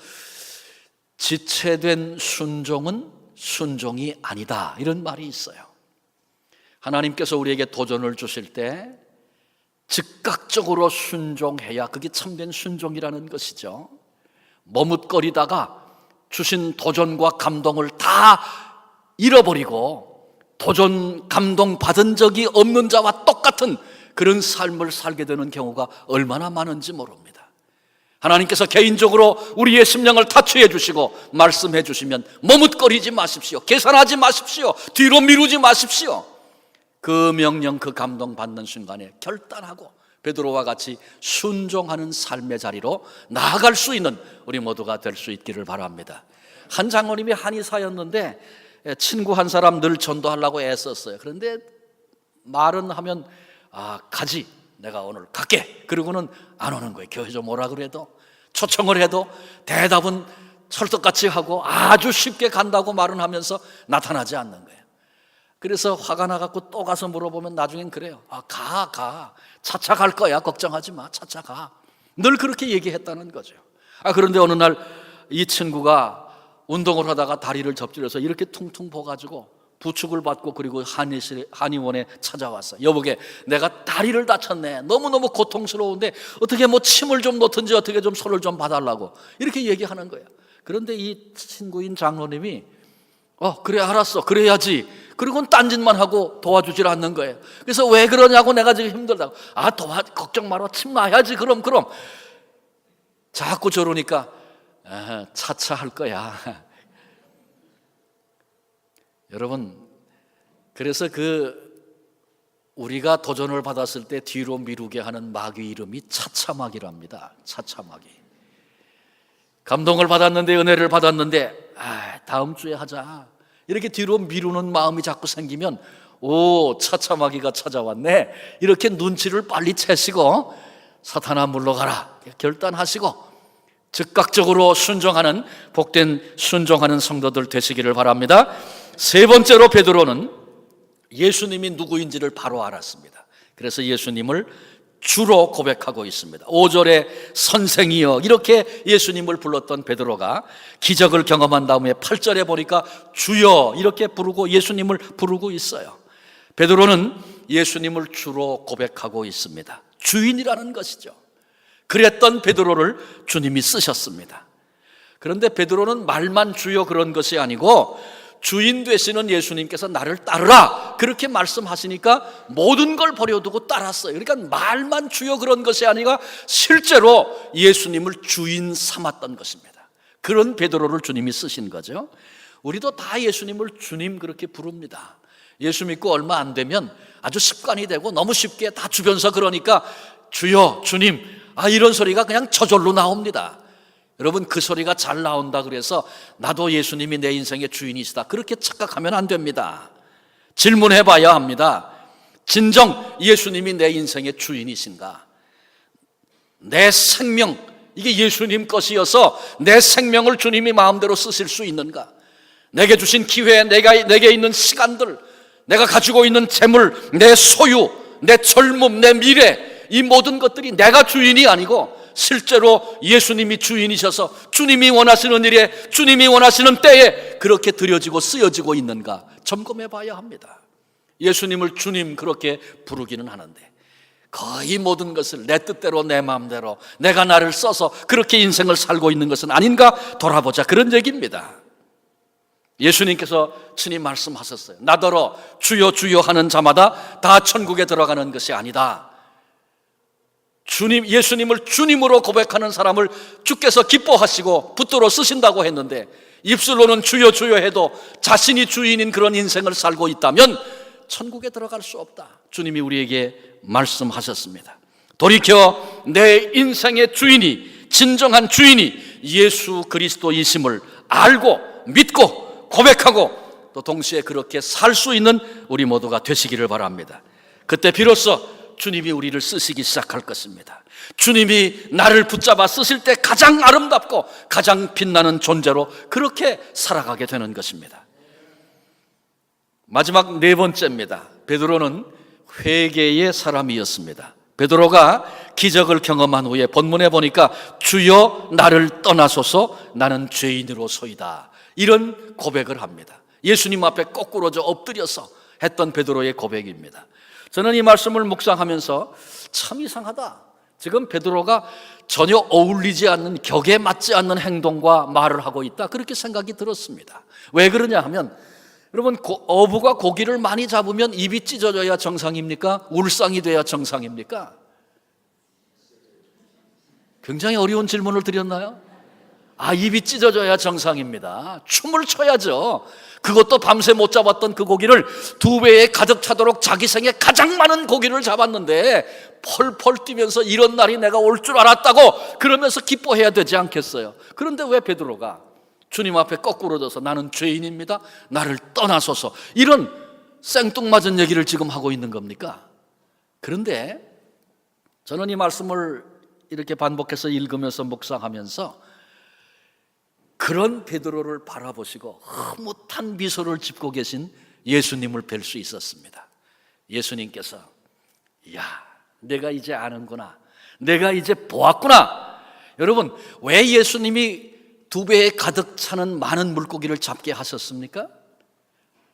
지체된 순종은 순종이 아니다. 이런 말이 있어요. 하나님께서 우리에게 도전을 주실 때 즉각적으로 순종해야 그게 참된 순종이라는 것이죠. 머뭇거리다가 주신 도전과 감동을 다 잃어버리고 도전 감동 받은 적이 없는 자와 똑같은 그런 삶을 살게 되는 경우가 얼마나 많은지 모릅니다. 하나님께서 개인적으로 우리의 심령을 타치해 주시고 말씀해 주시면 머뭇거리지 마십시오. 계산하지 마십시오. 뒤로 미루지 마십시오. 그 명령, 그 감동 받는 순간에 결단하고 베드로와 같이 순종하는 삶의 자리로 나아갈 수 있는 우리 모두가 될 수 있기를 바랍니다. 한 장로님이 한의사였는데 친구 한 사람 늘 전도하려고 애썼어요. 그런데 말은 하면 가지, 내가 오늘 갈게. 그러고는 안 오는 거예요. 교회 좀 오라 그래도, 초청을 해도 대답은 철떡같이 하고 아주 쉽게 간다고 말은 하면서 나타나지 않는 거예요. 그래서 화가 나갖고 또 가서 물어보면 나중엔 그래요. 가. 차차 갈 거야. 걱정하지 마. 차차 가. 늘 그렇게 얘기했다는 거죠. 그런데 어느 날 이 친구가 운동을 하다가 다리를 접질러서 이렇게 퉁퉁 부어가지고 부축을 받고 그리고 한의원에 찾아왔어요. 여보게, 내가 다리를 다쳤네. 너무너무 고통스러운데 어떻게 뭐 침을 좀 놓든지 어떻게 좀 손을 좀 봐달라고 이렇게 얘기하는 거예요. 그런데 이 친구인 장로님이 그래 알았어. 그래야지. 그리고는 딴짓만 하고 도와주질 않는 거예요. 그래서 왜 그러냐고 내가 지금 힘들다고. 걱정 마라. 침 놔야지. 그럼. 자꾸 저러니까 차차 할 거야. 여러분, 그래서 우리가 도전을 받았을 때 뒤로 미루게 하는 마귀 이름이 차차마귀랍니다. 차차마귀. 감동을 받았는데, 은혜를 받았는데 다음 주에 하자 이렇게 뒤로 미루는 마음이 자꾸 생기면 차차마귀가 찾아왔네. 이렇게 눈치를 빨리 채시고 사탄아 물러가라 결단하시고 즉각적으로 순종하는 복된 순종하는 성도들 되시기를 바랍니다. 세 번째로 베드로는 예수님이 누구인지를 바로 알았습니다. 그래서 예수님을 주로 고백하고 있습니다. 5절에 선생이여 이렇게 예수님을 불렀던 베드로가 기적을 경험한 다음에 8절에 보니까 주여 이렇게 부르고 예수님을 부르고 있어요. 베드로는 예수님을 주로 고백하고 있습니다. 주인이라는 것이죠. 그랬던 베드로를 주님이 쓰셨습니다. 그런데 베드로는 말만 주여 그런 것이 아니고 주인 되시는 예수님께서 나를 따르라 그렇게 말씀하시니까 모든 걸 버려두고 따랐어요. 그러니까 말만 주여 그런 것이 아니라 실제로 예수님을 주인 삼았던 것입니다. 그런 베드로를 주님이 쓰신 거죠. 우리도 다 예수님을 주님 그렇게 부릅니다. 예수 믿고 얼마 안 되면 아주 습관이 되고 너무 쉽게 다 주변서 그러니까 주여, 주님, 이런 소리가 그냥 저절로 나옵니다. 여러분, 그 소리가 잘 나온다 그래서 나도 예수님이 내 인생의 주인이시다 그렇게 착각하면 안 됩니다. 질문해 봐야 합니다. 진정 예수님이 내 인생의 주인이신가? 내 생명, 이게 예수님 것이어서 내 생명을 주님이 마음대로 쓰실 수 있는가? 내게 주신 기회, 내게 있는 시간들, 내가 가지고 있는 재물, 내 소유, 내 젊음, 내 미래, 이 모든 것들이 내가 주인이 아니고 실제로 예수님이 주인이셔서 주님이 원하시는 일에, 주님이 원하시는 때에 그렇게 드려지고 쓰여지고 있는가 점검해 봐야 합니다. 예수님을 주님 그렇게 부르기는 하는데 거의 모든 것을 내 뜻대로 내 마음대로 내가 나를 써서 그렇게 인생을 살고 있는 것은 아닌가 돌아보자, 그런 얘기입니다. 예수님께서 친히 말씀하셨어요. 나더러 주여 주여 하는 자마다 다 천국에 들어가는 것이 아니다. 예수님을 주님으로 고백하는 사람을 주께서 기뻐하시고 붙들어 쓰신다고 했는데 입술로는 주여 주여 해도 자신이 주인인 그런 인생을 살고 있다면 천국에 들어갈 수 없다. 주님이 우리에게 말씀하셨습니다. 돌이켜 내 인생의 주인이, 진정한 주인이 예수 그리스도이심을 알고 믿고 고백하고 또 동시에 그렇게 살 수 있는 우리 모두가 되시기를 바랍니다. 그때 비로소 주님이 우리를 쓰시기 시작할 것입니다. 주님이 나를 붙잡아 쓰실 때 가장 아름답고 가장 빛나는 존재로 그렇게 살아가게 되는 것입니다. 마지막 네 번째입니다. 베드로는 회개의 사람이었습니다. 베드로가 기적을 경험한 후에 본문에 보니까 주여 나를 떠나소서 나는 죄인으로소이다, 이런 고백을 합니다. 예수님 앞에 거꾸로져 엎드려서 했던 베드로의 고백입니다. 저는 이 말씀을 묵상하면서 참 이상하다, 지금 베드로가 전혀 어울리지 않는, 격에 맞지 않는 행동과 말을 하고 있다, 그렇게 생각이 들었습니다. 왜 그러냐 하면 여러분, 어부가 고기를 많이 잡으면 입이 찢어져야 정상입니까? 울상이 돼야 정상입니까? 굉장히 어려운 질문을 드렸나요? 입이 찢어져야 정상입니다. 춤을 춰야죠. 그것도 밤새 못 잡았던 그 고기를 2배에 가득 차도록 자기 생에 가장 많은 고기를 잡았는데 펄펄 뛰면서 이런 날이 내가 올 줄 알았다고 그러면서 기뻐해야 되지 않겠어요? 그런데 왜 베드로가 주님 앞에 거꾸로져서 나는 죄인입니다, 나를 떠나소서, 이런 생뚱맞은 얘기를 지금 하고 있는 겁니까? 그런데 저는 이 말씀을 이렇게 반복해서 읽으면서 묵상하면서 그런 베드로를 바라보시고 흐뭇한 미소를 짓고 계신 예수님을 뵐 수 있었습니다. 예수님께서 야, 내가 이제 아는구나, 내가 이제 보았구나. 여러분, 왜 예수님이 2배에 가득 차는 많은 물고기를 잡게 하셨습니까?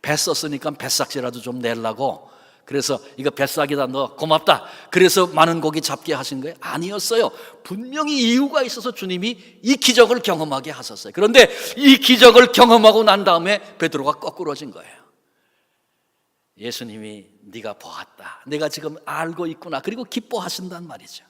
배 썼으니까 뱃삭이라도 좀 내려고, 그래서 이거 뱃삭이다, 너 고맙다, 그래서 많은 고기 잡게 하신 거예요? 아니었어요. 분명히 이유가 있어서 주님이 이 기적을 경험하게 하셨어요. 그런데 이 기적을 경험하고 난 다음에 베드로가 거꾸로진 거예요. 예수님이 네가 보았다, 내가 지금 알고 있구나, 그리고 기뻐하신단 말이죠.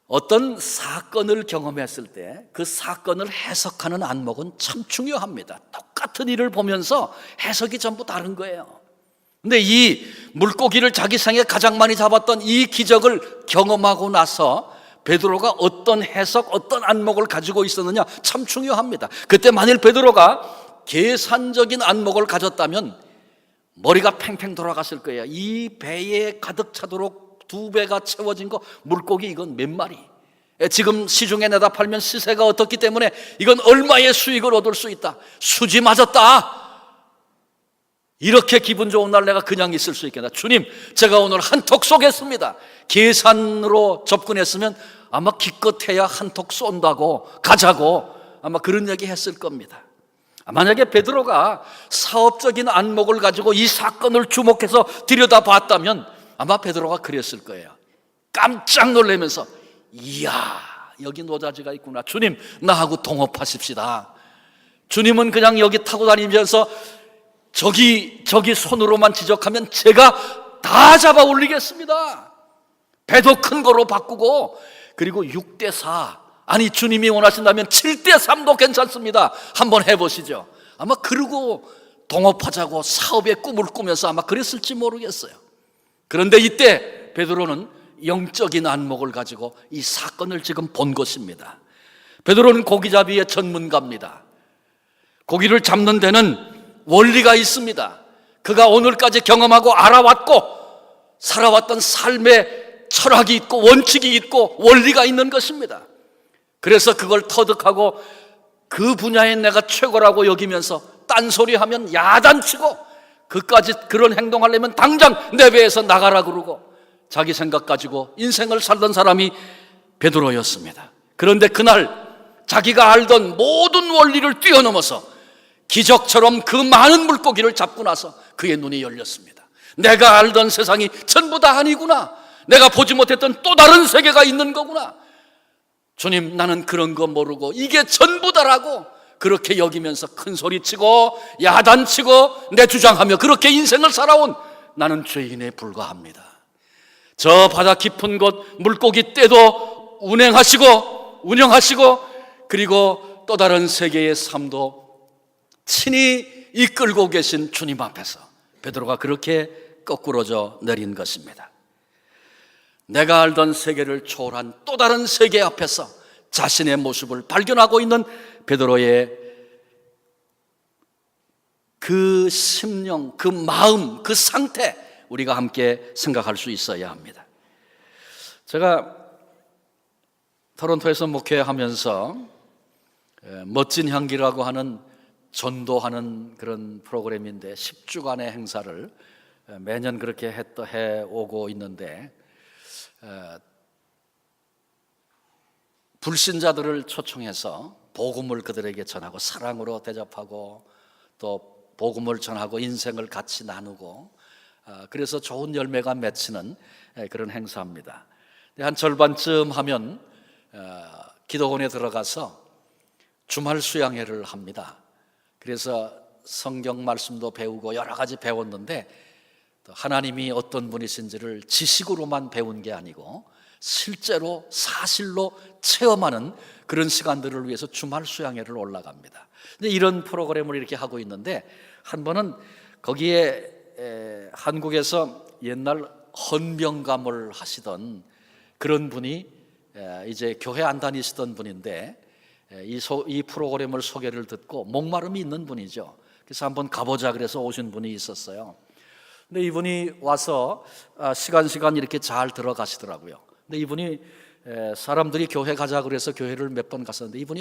어떤 사건을 경험했을 때 그 사건을 해석하는 안목은 참 중요합니다. 똑같은 일을 보면서 해석이 전부 다른 거예요. 근데 이 물고기를 자기 생에 가장 많이 잡았던 이 기적을 경험하고 나서 베드로가 어떤 해석, 어떤 안목을 가지고 있었느냐 참 중요합니다. 그때 만일 베드로가 계산적인 안목을 가졌다면 머리가 팽팽 돌아갔을 거예요. 이 배에 가득 차도록 2배가 채워진 거, 물고기 이건 몇 마리, 지금 시중에 내다 팔면 시세가 어떻기 때문에 이건 얼마의 수익을 얻을 수 있다, 수지 맞았다, 이렇게 기분 좋은 날 내가 그냥 있을 수 있겠나? 주님, 제가 오늘 한턱 쏘겠습니다. 계산으로 접근했으면 아마 기껏해야 한턱 쏜다고, 가자고 아마 그런 얘기 했을 겁니다. 만약에 베드로가 사업적인 안목을 가지고 이 사건을 주목해서 들여다봤다면 아마 베드로가 그랬을 거예요. 깜짝 놀라면서 이야, 여기 노자지가 있구나, 주님 나하고 동업하십시다. 주님은 그냥 여기 타고 다니면서 저기 손으로만 지적하면 제가 다 잡아 올리겠습니다. 배도 큰 거로 바꾸고, 그리고 6대4, 아니 주님이 원하신다면 7대3도 괜찮습니다. 한번 해보시죠. 아마 그러고 동업하자고 사업의 꿈을 꾸면서 아마 그랬을지 모르겠어요. 그런데 이때 베드로는 영적인 안목을 가지고 이 사건을 지금 본 것입니다. 베드로는 고기잡이의 전문가입니다. 고기를 잡는 데는 원리가 있습니다. 그가 오늘까지 경험하고 알아왔고 살아왔던 삶의 철학이 있고 원칙이 있고 원리가 있는 것입니다. 그래서 그걸 터득하고 그 분야에 내가 최고라고 여기면서 딴소리하면 야단치고 그까지 그런 행동하려면 당장 내 배에서 나가라 그러고 자기 생각 가지고 인생을 살던 사람이 베드로였습니다. 그런데 그날 자기가 알던 모든 원리를 뛰어넘어서 기적처럼 그 많은 물고기를 잡고 나서 그의 눈이 열렸습니다. 내가 알던 세상이 전부 다 아니구나. 내가 보지 못했던 또 다른 세계가 있는 거구나. 주님, 나는 그런 거 모르고 이게 전부다라고 그렇게 여기면서 큰 소리치고 야단치고 내 주장하며 그렇게 인생을 살아온 나는 죄인에 불과합니다. 저 바다 깊은 곳 물고기 떼도 운영하시고 그리고 또 다른 세계의 삶도 친히 이끌고 계신 주님 앞에서 베드로가 그렇게 거꾸러져 내린 것입니다. 내가 알던 세계를 초월한 또 다른 세계 앞에서 자신의 모습을 발견하고 있는 베드로의 그 심령, 그 마음, 그 상태 우리가 함께 생각할 수 있어야 합니다. 제가 토론토에서 목회하면서 멋진 향기라고 하는 전도하는 그런 프로그램인데 10주간의 행사를 매년 그렇게 해오고 있는데 불신자들을 초청해서 복음을 그들에게 전하고 사랑으로 대접하고 또 복음을 전하고 인생을 같이 나누고 그래서 좋은 열매가 맺히는 그런 행사입니다. 한 절반쯤 하면 기도원에 들어가서 주말 수양회를 합니다. 그래서 성경 말씀도 배우고 여러 가지 배웠는데 하나님이 어떤 분이신지를 지식으로만 배운 게 아니고 실제로 사실로 체험하는 그런 시간들을 위해서 주말 수양회를 올라갑니다. 근데 이런 프로그램을 이렇게 하고 있는데 한 번은 거기에 한국에서 옛날 헌병감을 하시던 그런 분이 이제 교회 안 다니시던 분인데 이 프로그램을 소개를 듣고 목마름이 있는 분이죠. 그래서 한번 가보자 그래서 오신 분이 있었어요. 근데 이분이 와서 시간 이렇게 잘 들어가시더라고요. 근데 이분이 사람들이 교회 가자 그래서 교회를 몇 번 갔었는데 이분이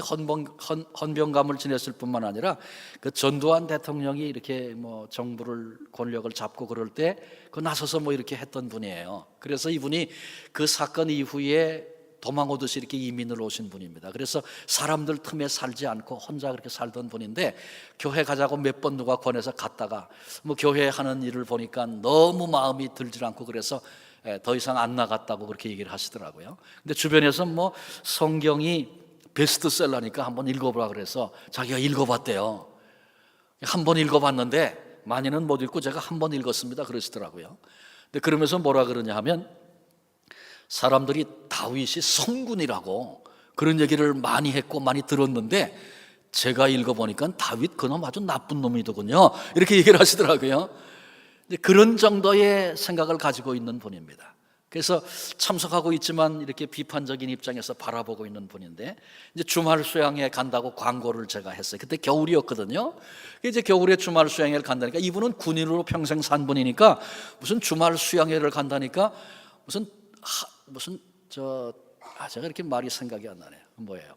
헌병감을 지냈을 뿐만 아니라 그 전두환 대통령이 이렇게 뭐 정부를 권력을 잡고 그럴 때 그 나서서 뭐 이렇게 했던 분이에요. 그래서 이분이 그 사건 이후에 도망 오듯이 이렇게 이민을 오신 분입니다. 그래서 사람들 틈에 살지 않고 혼자 그렇게 살던 분인데 교회 가자고 몇 번 누가 권해서 갔다가 뭐 교회 하는 일을 보니까 너무 마음이 들지 않고 그래서 더 이상 안 나갔다고 그렇게 얘기를 하시더라고요. 근데 주변에서 뭐 성경이 베스트셀러니까 한번 읽어보라 그래서 자기가 읽어봤대요. 한 번 읽어봤는데 많이는 못 읽고 제가 한 번 읽었습니다 그러시더라고요. 근데 그러면서 뭐라 그러냐 하면 사람들이 다윗이 성군이라고 그런 얘기를 많이 했고 많이 들었는데 제가 읽어보니까 다윗 그놈 아주 나쁜 놈이더군요 이렇게 얘기를 하시더라고요. 그런 정도의 생각을 가지고 있는 분입니다. 그래서 참석하고 있지만 이렇게 비판적인 입장에서 바라보고 있는 분인데 이제 주말 수양회 간다고 광고를 제가 했어요. 그때 겨울이었거든요. 이제 겨울에 주말 수양회를 간다니까 이분은 군인으로 평생 산 분이니까 무슨 주말 수양회를 간다니까 제가 이렇게 말이 생각이 안 나네요. 뭐예요?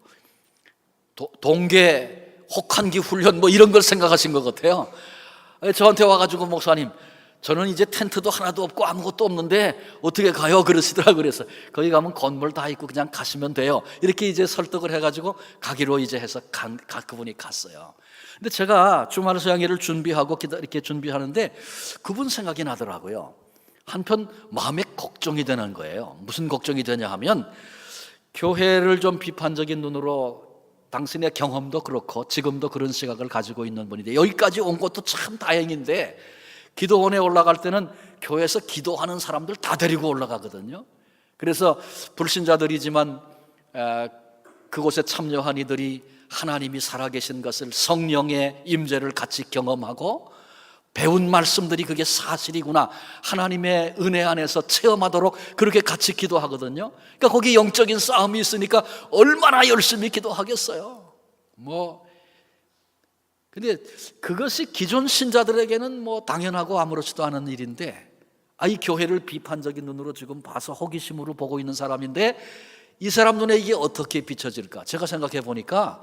동계 혹한기 훈련 뭐 이런 걸 생각하신 것 같아요. 저한테 와가지고 목사님 저는 이제 텐트도 하나도 없고 아무것도 없는데 어떻게 가요? 그러시더라고요. 그래서 거기 가면 건물 다 있고 그냥 가시면 돼요. 이렇게 이제 설득을 해가지고 가기로 이제 해서 그분이 갔어요. 근데 제가 주말 수양회를 준비하고 이렇게 준비하는데 그분 생각이 나더라고요. 한편 마음에 걱정이 되는 거예요. 무슨 걱정이 되냐 하면 교회를 좀 비판적인 눈으로 당신의 경험도 그렇고 지금도 그런 시각을 가지고 있는 분인데 여기까지 온 것도 참 다행인데 기도원에 올라갈 때는 교회에서 기도하는 사람들 다 데리고 올라가거든요. 그래서 불신자들이지만 그곳에 참여한 이들이 하나님이 살아계신 것을 성령의 임재를 같이 경험하고 배운 말씀들이 그게 사실이구나, 하나님의 은혜 안에서 체험하도록 그렇게 같이 기도하거든요. 그러니까 거기 영적인 싸움이 있으니까 얼마나 열심히 기도하겠어요. 근데 그것이 기존 신자들에게는 당연하고 아무렇지도 않은 일인데, 이 교회를 비판적인 눈으로 지금 봐서 호기심으로 보고 있는 사람인데 이 사람 눈에 이게 어떻게 비춰질까? 제가 생각해 보니까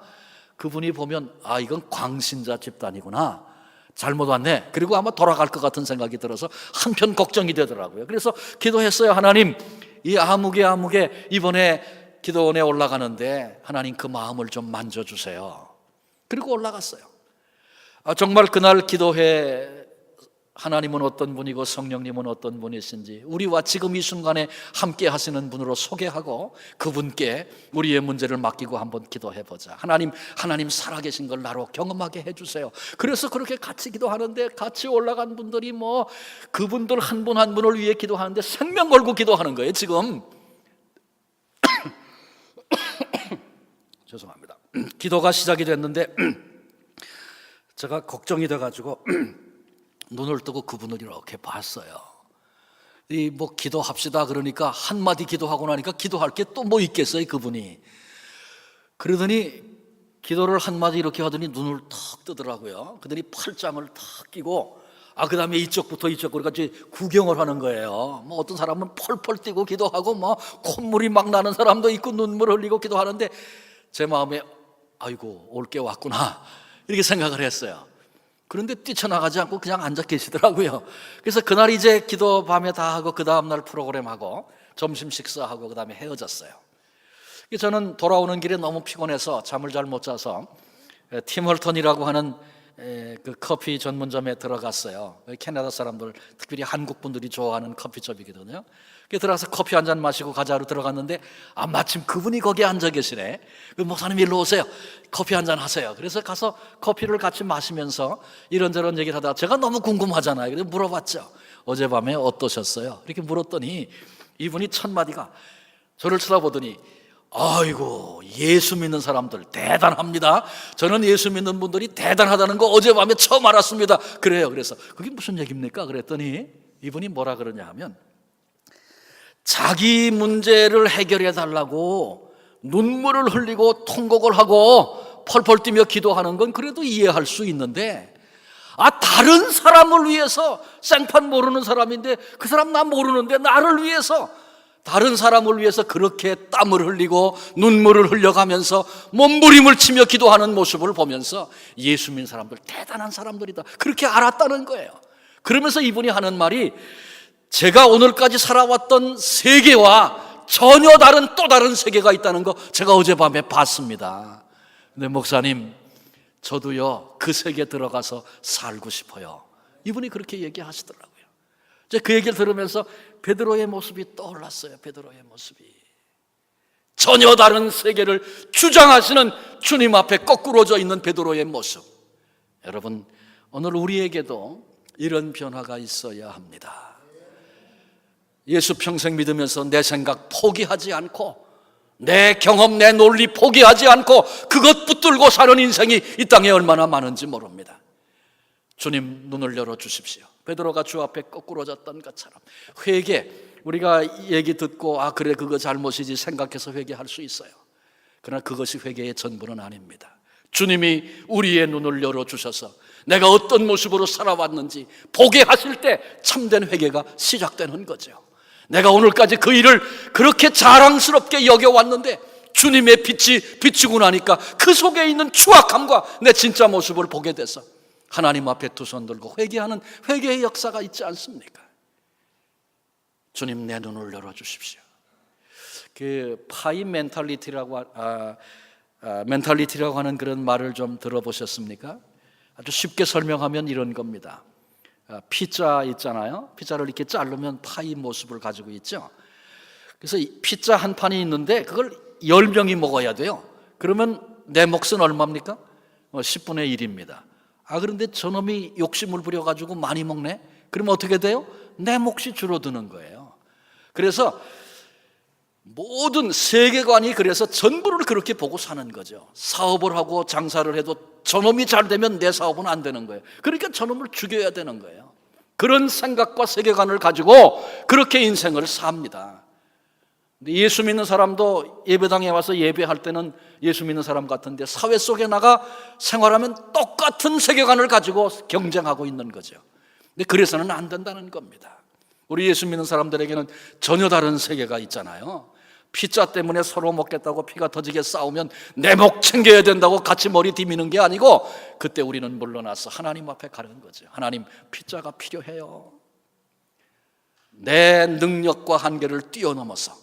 그분이 보면 이건 광신자 집단이구나, 잘못 왔네, 그리고 아마 돌아갈 것 같은 생각이 들어서 한편 걱정이 되더라고요. 그래서 기도했어요. 하나님, 이 아무개 이번에 기도원에 올라가는데 하나님 그 마음을 좀 만져주세요. 그리고 올라갔어요. 정말 그날 기도회 하나님은 어떤 분이고 성령님은 어떤 분이신지 우리와 지금 이 순간에 함께 하시는 분으로 소개하고 그분께 우리의 문제를 맡기고 한번 기도해보자. 하나님 살아계신 걸 나로 경험하게 해주세요. 그래서 그렇게 같이 기도하는데, 같이 올라간 분들이 그분들 한 분 한 분을 위해 기도하는데 생명 걸고 기도하는 거예요 지금. 죄송합니다. 기도가 시작이 됐는데 제가 걱정이 돼가지고 눈을 뜨고 그분을 이렇게 봤어요. 기도합시다 그러니까 한마디 기도하고 나니까 기도할 게 또 있겠어요 그분이. 그러더니 기도를 한마디 이렇게 하더니 눈을 탁 뜨더라고요. 그러더니 팔짱을 탁 끼고 그 다음에 이쪽부터 이쪽으로 같이 구경을 하는 거예요. 어떤 사람은 펄펄 뛰고 기도하고 콧물이 막 나는 사람도 있고 눈물 흘리고 기도하는데 제 마음에 아이고 올 게 왔구나 이렇게 생각을 했어요. 그런데 뛰쳐나가지 않고 그냥 앉아 계시더라고요. 그래서 그날 이제 기도 밤에 다 하고 그 다음날 프로그램하고 점심 식사하고 그 다음에 헤어졌어요. 저는 돌아오는 길에 너무 피곤해서 잠을 잘 못 자서 팀홀턴이라고 하는 그 커피 전문점에 들어갔어요. 캐나다 사람들, 특별히 한국 분들이 좋아하는 커피숍이거든요. 들어가서 커피 한 잔 마시고 가자로 들어갔는데 마침 그분이 거기에 앉아 계시네. 목사님 일로 오세요, 커피 한 잔 하세요. 그래서 가서 커피를 같이 마시면서 이런저런 얘기를 하다가 제가 너무 궁금하잖아요. 그래서 물어봤죠. 어젯밤에 어떠셨어요? 이렇게 물었더니 이분이 첫 마디가 저를 쳐다보더니 아이고 예수 믿는 사람들 대단합니다. 저는 예수 믿는 분들이 대단하다는 거 어젯밤에 처음 알았습니다. 그래요. 그래서 그게 무슨 얘기입니까? 그랬더니 이분이 뭐라 그러냐 하면 자기 문제를 해결해 달라고 눈물을 흘리고 통곡을 하고 펄펄 뛰며 기도하는 건 그래도 이해할 수 있는데 다른 사람을 위해서, 생판 모르는 사람인데 그 사람 나 모르는데 나를 위해서, 다른 사람을 위해서 그렇게 땀을 흘리고 눈물을 흘려가면서 몸부림을 치며 기도하는 모습을 보면서 예수 믿는 사람들 대단한 사람들이다 그렇게 알았다는 거예요. 그러면서 이분이 하는 말이 제가 오늘까지 살아왔던 세계와 전혀 다른 또 다른 세계가 있다는 거 제가 어젯밤에 봤습니다. 근데 목사님 저도요 그 세계에 들어가서 살고 싶어요. 이분이 그렇게 얘기하시더라고요. 그 얘기를 들으면서 베드로의 모습이 떠올랐어요. 베드로의 모습이 전혀 다른 세계를 주장하시는 주님 앞에 거꾸로져 있는 베드로의 모습. 여러분 오늘 우리에게도 이런 변화가 있어야 합니다. 예수 평생 믿으면서 내 생각 포기하지 않고 내 경험, 내 논리 포기하지 않고 그것 붙들고 사는 인생이 이 땅에 얼마나 많은지 모릅니다. 주님 눈을 열어주십시오. 베드로가 주 앞에 거꾸로졌던 것처럼 회개, 우리가 얘기 듣고 그래 그거 잘못이지 생각해서 회개할 수 있어요. 그러나 그것이 회개의 전부는 아닙니다. 주님이 우리의 눈을 열어주셔서 내가 어떤 모습으로 살아왔는지 보게 하실 때 참된 회개가 시작되는 거죠. 내가 오늘까지 그 일을 그렇게 자랑스럽게 여겨왔는데 주님의 빛이 비추고 나니까 그 속에 있는 추악함과 내 진짜 모습을 보게 돼서 하나님 앞에 두 손 들고 회개하는 회개의 역사가 있지 않습니까? 주님 내 눈을 열어주십시오. 그 파이 멘탈리티라고 하는 그런 말을 좀 들어보셨습니까? 아주 쉽게 설명하면 이런 겁니다. 피자 있잖아요. 피자를 이렇게 자르면 파이 모습을 가지고 있죠. 그래서 피자 한 판이 있는데 그걸 10명이 먹어야 돼요. 그러면 내 몫은 얼마입니까? 10분의 1입니다. 그런데 저놈이 욕심을 부려가지고 많이 먹네? 그러면 어떻게 돼요? 내 몫이 줄어드는 거예요. 그래서 모든 세계관이 그래서 전부를 그렇게 보고 사는 거죠. 사업을 하고 장사를 해도 저놈이 잘 되면 내 사업은 안 되는 거예요. 그러니까 저놈을 죽여야 되는 거예요. 그런 생각과 세계관을 가지고 그렇게 인생을 삽니다. 예수 믿는 사람도 예배당에 와서 예배할 때는 예수 믿는 사람 같은데 사회 속에 나가 생활하면 똑같은 세계관을 가지고 경쟁하고 있는 거죠. 근데 그래서는 안 된다는 겁니다. 우리 예수 믿는 사람들에게는 전혀 다른 세계가 있잖아요. 피자 때문에 서로 먹겠다고 피가 터지게 싸우면 내 목 챙겨야 된다고 같이 머리 디미는 게 아니고 그때 우리는 물러나서 하나님 앞에 가는 거죠. 하나님, 피자가 필요해요. 내 능력과 한계를 뛰어넘어서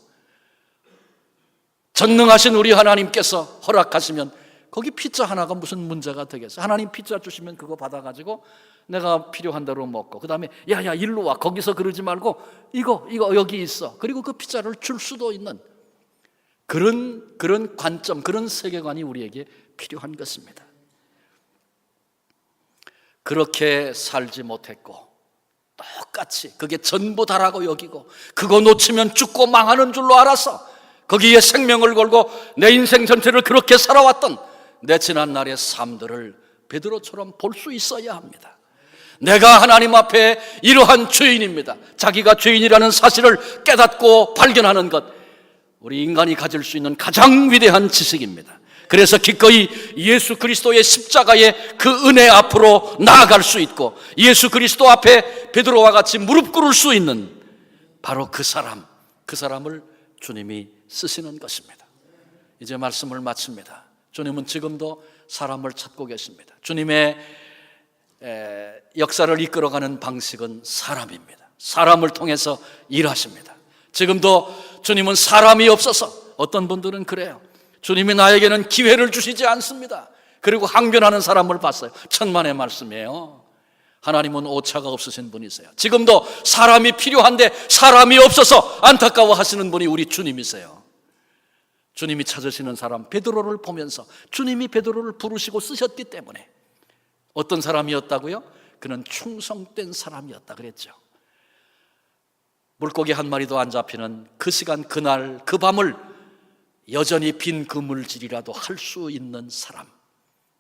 전능하신 우리 하나님께서 허락하시면 거기 피자 하나가 무슨 문제가 되겠어요? 하나님 피자 주시면 그거 받아가지고 내가 필요한 대로 먹고 그 다음에 야야 일로 와, 거기서 그러지 말고 이거 여기 있어. 그리고 그 피자를 줄 수도 있는 그런 관점, 그런 세계관이 우리에게 필요한 것입니다. 그렇게 살지 못했고 똑같이 그게 전부다라고 여기고 그거 놓치면 죽고 망하는 줄로 알아서 거기에 생명을 걸고 내 인생 전체를 그렇게 살아왔던 내 지난 날의 삶들을 베드로처럼 볼 수 있어야 합니다. 내가 하나님 앞에 이러한 죄인입니다. 자기가 죄인이라는 사실을 깨닫고 발견하는 것, 우리 인간이 가질 수 있는 가장 위대한 지식입니다. 그래서 기꺼이 예수 그리스도의 십자가의 그 은혜 앞으로 나아갈 수 있고 예수 그리스도 앞에 베드로와 같이 무릎 꿇을 수 있는 바로 그 사람을 주님이 쓰시는 것입니다. 이제 말씀을 마칩니다. 주님은 지금도 사람을 찾고 계십니다. 주님의 역사를 이끌어가는 방식은 사람입니다. 사람을 통해서 일하십니다. 지금도 주님은 사람이 없어서 어떤 분들은 그래요. 주님이 나에게는 기회를 주시지 않습니다. 그리고 항변하는 사람을 봤어요. 천만의 말씀이에요. 하나님은 오차가 없으신 분이세요. 지금도 사람이 필요한데 사람이 없어서 안타까워 하시는 분이 우리 주님이세요. 주님이 찾으시는 사람 베드로를 보면서 주님이 베드로를 부르시고 쓰셨기 때문에 어떤 사람이었다고요? 그는 충성된 사람이었다 그랬죠. 물고기 한 마리도 안 잡히는 그 시간, 그날, 그 밤을 여전히 빈 그물질이라도 할 수 있는 사람.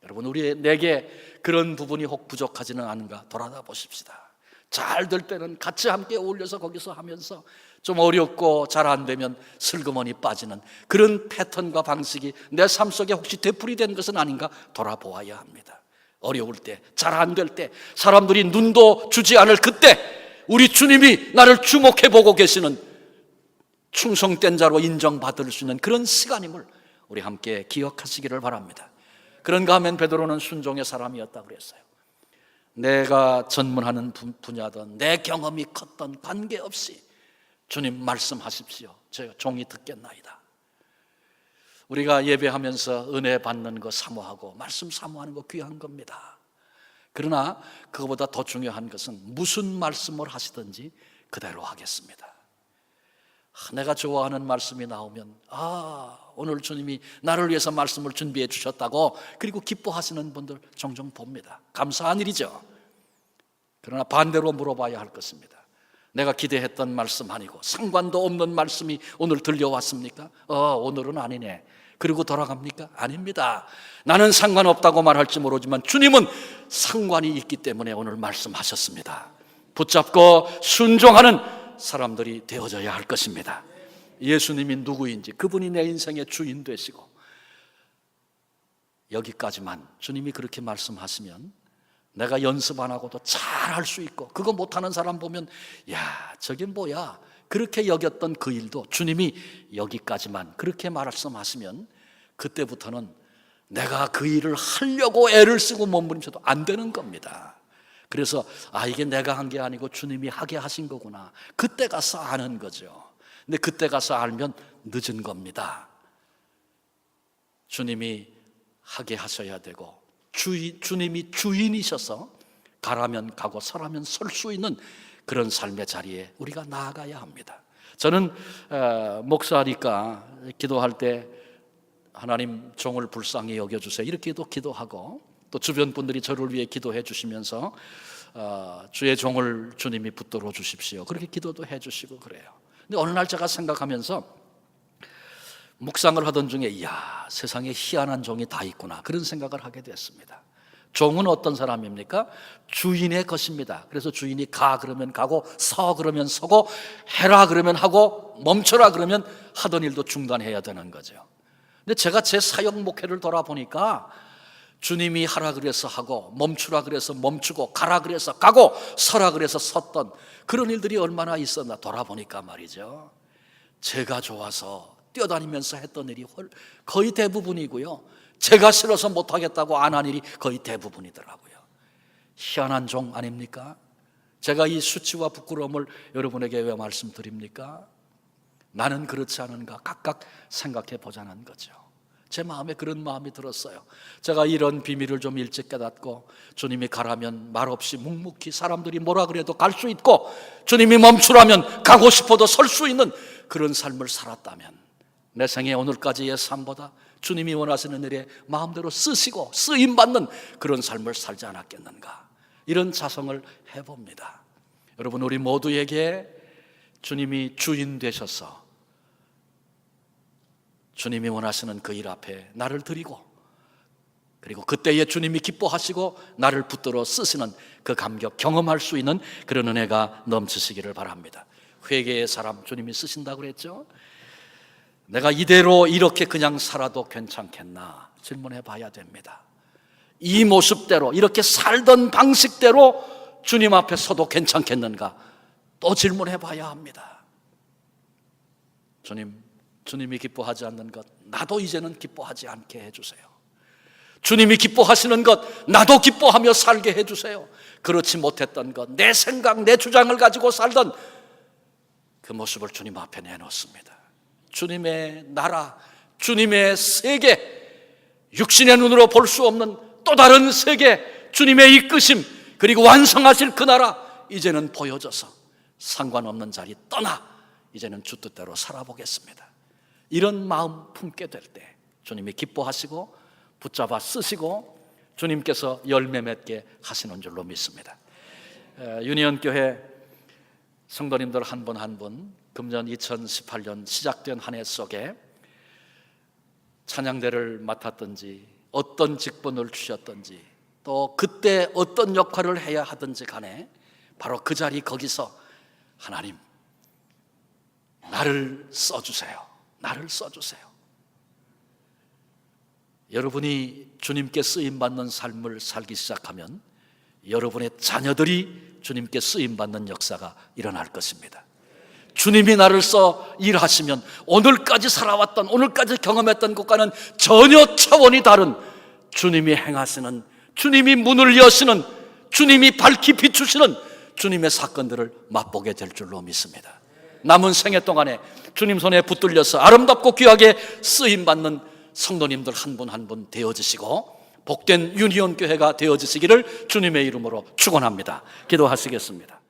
여러분, 내게 그런 부분이 혹 부족하지는 않은가 돌아다 보십시다. 잘 될 때는 같이 함께 어울려서 거기서 하면서 좀 어렵고 잘 안 되면 슬그머니 빠지는 그런 패턴과 방식이 내 삶 속에 혹시 되풀이된 것은 아닌가 돌아보아야 합니다. 어려울 때, 잘 안 될 때, 사람들이 눈도 주지 않을 그때 우리 주님이 나를 주목해 보고 계시는 충성된 자로 인정받을 수 있는 그런 시간임을 우리 함께 기억하시기를 바랍니다. 그런가 하면 베드로는 순종의 사람이었다고 그랬어요. 내가 전문하는 분야든 내 경험이 컸던 관계없이 주님 말씀하십시오. 제가 종이 듣겠나이다. 우리가 예배하면서 은혜 받는 거 사모하고 말씀 사모하는 거 귀한 겁니다. 그러나 그것보다 더 중요한 것은 무슨 말씀을 하시든지 그대로 하겠습니다. 내가 좋아하는 말씀이 나오면 오늘 주님이 나를 위해서 말씀을 준비해 주셨다고 그리고 기뻐하시는 분들 종종 봅니다. 감사한 일이죠. 그러나 반대로 물어봐야 할 것입니다. 내가 기대했던 말씀 아니고 상관도 없는 말씀이 오늘 들려왔습니까? 오늘은 아니네. 그리고 돌아갑니까? 아닙니다. 나는 상관없다고 말할지 모르지만 주님은 상관이 있기 때문에 오늘 말씀하셨습니다. 붙잡고 순종하는 사람들이 되어져야 할 것입니다. 예수님이 누구인지, 그분이 내 인생의 주인 되시고 여기까지만 주님이 그렇게 말씀하시면 내가 연습 안 하고도 잘 할 수 있고, 그거 못하는 사람 보면 야 저게 뭐야 그렇게 여겼던 그 일도 주님이 여기까지만 그렇게 말씀하시면 그때부터는 내가 그 일을 하려고 애를 쓰고 몸부림쳐도 안 되는 겁니다. 그래서 이게 내가 한 게 아니고 주님이 하게 하신 거구나, 그때 가서 아는 거죠. 근데 그때 가서 알면 늦은 겁니다. 주님이 하게 하셔야 되고 주님이 주인이셔서 가라면 가고 서라면 설 수 있는 그런 삶의 자리에 우리가 나아가야 합니다. 저는 목사니까 기도할 때 하나님 종을 불쌍히 여겨주세요 이렇게도 기도하고, 또 주변 분들이 저를 위해 기도해 주시면서 주의 종을 주님이 붙들어 주십시오 그렇게 기도도 해 주시고 그래요. 근데 어느 날 제가 생각하면서 묵상을 하던 중에 이야, 세상에 희한한 종이 다 있구나, 그런 생각을 하게 됐습니다. 종은 어떤 사람입니까? 주인의 것입니다. 그래서 주인이 가 그러면 가고, 서 그러면 서고, 해라 그러면 하고, 멈춰라 그러면 하던 일도 중단해야 되는 거죠. 근데 제가 제 사역 목회를 돌아보니까 주님이 하라 그래서 하고, 멈추라 그래서 멈추고, 가라 그래서 가고, 서라 그래서 섰던 그런 일들이 얼마나 있었나 돌아보니까 말이죠, 제가 좋아서 뛰어다니면서 했던 일이 거의 대부분이고요, 제가 싫어서 못하겠다고 안 한 일이 거의 대부분이더라고요. 희한한 종 아닙니까? 제가 이 수치와 부끄러움을 여러분에게 왜 말씀드립니까? 나는 그렇지 않은가 각각 생각해 보자는 거죠. 제 마음에 그런 마음이 들었어요. 제가 이런 비밀을 좀 일찍 깨닫고, 주님이 가라면 말없이 묵묵히 사람들이 뭐라 그래도 갈 수 있고, 주님이 멈추라면 가고 싶어도 설 수 있는 그런 삶을 살았다면, 내 생애 오늘까지의 삶보다 주님이 원하시는 일에 마음대로 쓰시고 쓰임받는 그런 삶을 살지 않았겠는가, 이런 자성을 해봅니다. 여러분, 우리 모두에게 주님이 주인 되셔서 주님이 원하시는 그 일 앞에 나를 드리고, 그리고 그때에 주님이 기뻐하시고 나를 붙들어 쓰시는 그 감격 경험할 수 있는 그런 은혜가 넘치시기를 바랍니다. 회개의 사람 주님이 쓰신다고 그랬죠. 내가 이대로 이렇게 그냥 살아도 괜찮겠나 질문해 봐야 됩니다. 이 모습대로 이렇게 살던 방식대로 주님 앞에 서도 괜찮겠는가 또 질문해 봐야 합니다. 주님이 기뻐하지 않는 것 나도 이제는 기뻐하지 않게 해주세요. 주님이 기뻐하시는 것 나도 기뻐하며 살게 해주세요. 그렇지 못했던 것, 내 생각, 내 주장을 가지고 살던 그 모습을 주님 앞에 내놓습니다. 주님의 나라, 주님의 세계, 육신의 눈으로 볼 수 없는 또 다른 세계, 주님의 이끄심, 그리고 완성하실 그 나라 이제는 보여져서 상관없는 자리 떠나 이제는 주 뜻대로 살아보겠습니다. 이런 마음 품게 될 때 주님이 기뻐하시고 붙잡아 쓰시고 주님께서 열매 맺게 하시는 줄로 믿습니다. 유니온교회 성도님들 한 분 한 분 금년 2018년 시작된 한 해 속에 찬양대를 맡았든지 어떤 직분을 주셨든지 또 그때 어떤 역할을 해야 하든지 간에 바로 그 자리 거기서 하나님 나를 써주세요. 나를 써주세요. 여러분이 주님께 쓰임받는 삶을 살기 시작하면 여러분의 자녀들이 주님께 쓰임받는 역사가 일어날 것입니다. 주님이 나를 써 일하시면 오늘까지 살아왔던, 오늘까지 경험했던 것과는 전혀 차원이 다른 주님이 행하시는, 주님이 문을 여시는, 주님이 밝히 비추시는 주님의 사건들을 맛보게 될 줄로 믿습니다. 남은 생애 동안에 주님 손에 붙들려서 아름답고 귀하게 쓰임받는 성도님들 한 분 한 분 되어지시고 복된 유니온 교회가 되어지시기를 주님의 이름으로 축원합니다. 기도하시겠습니다.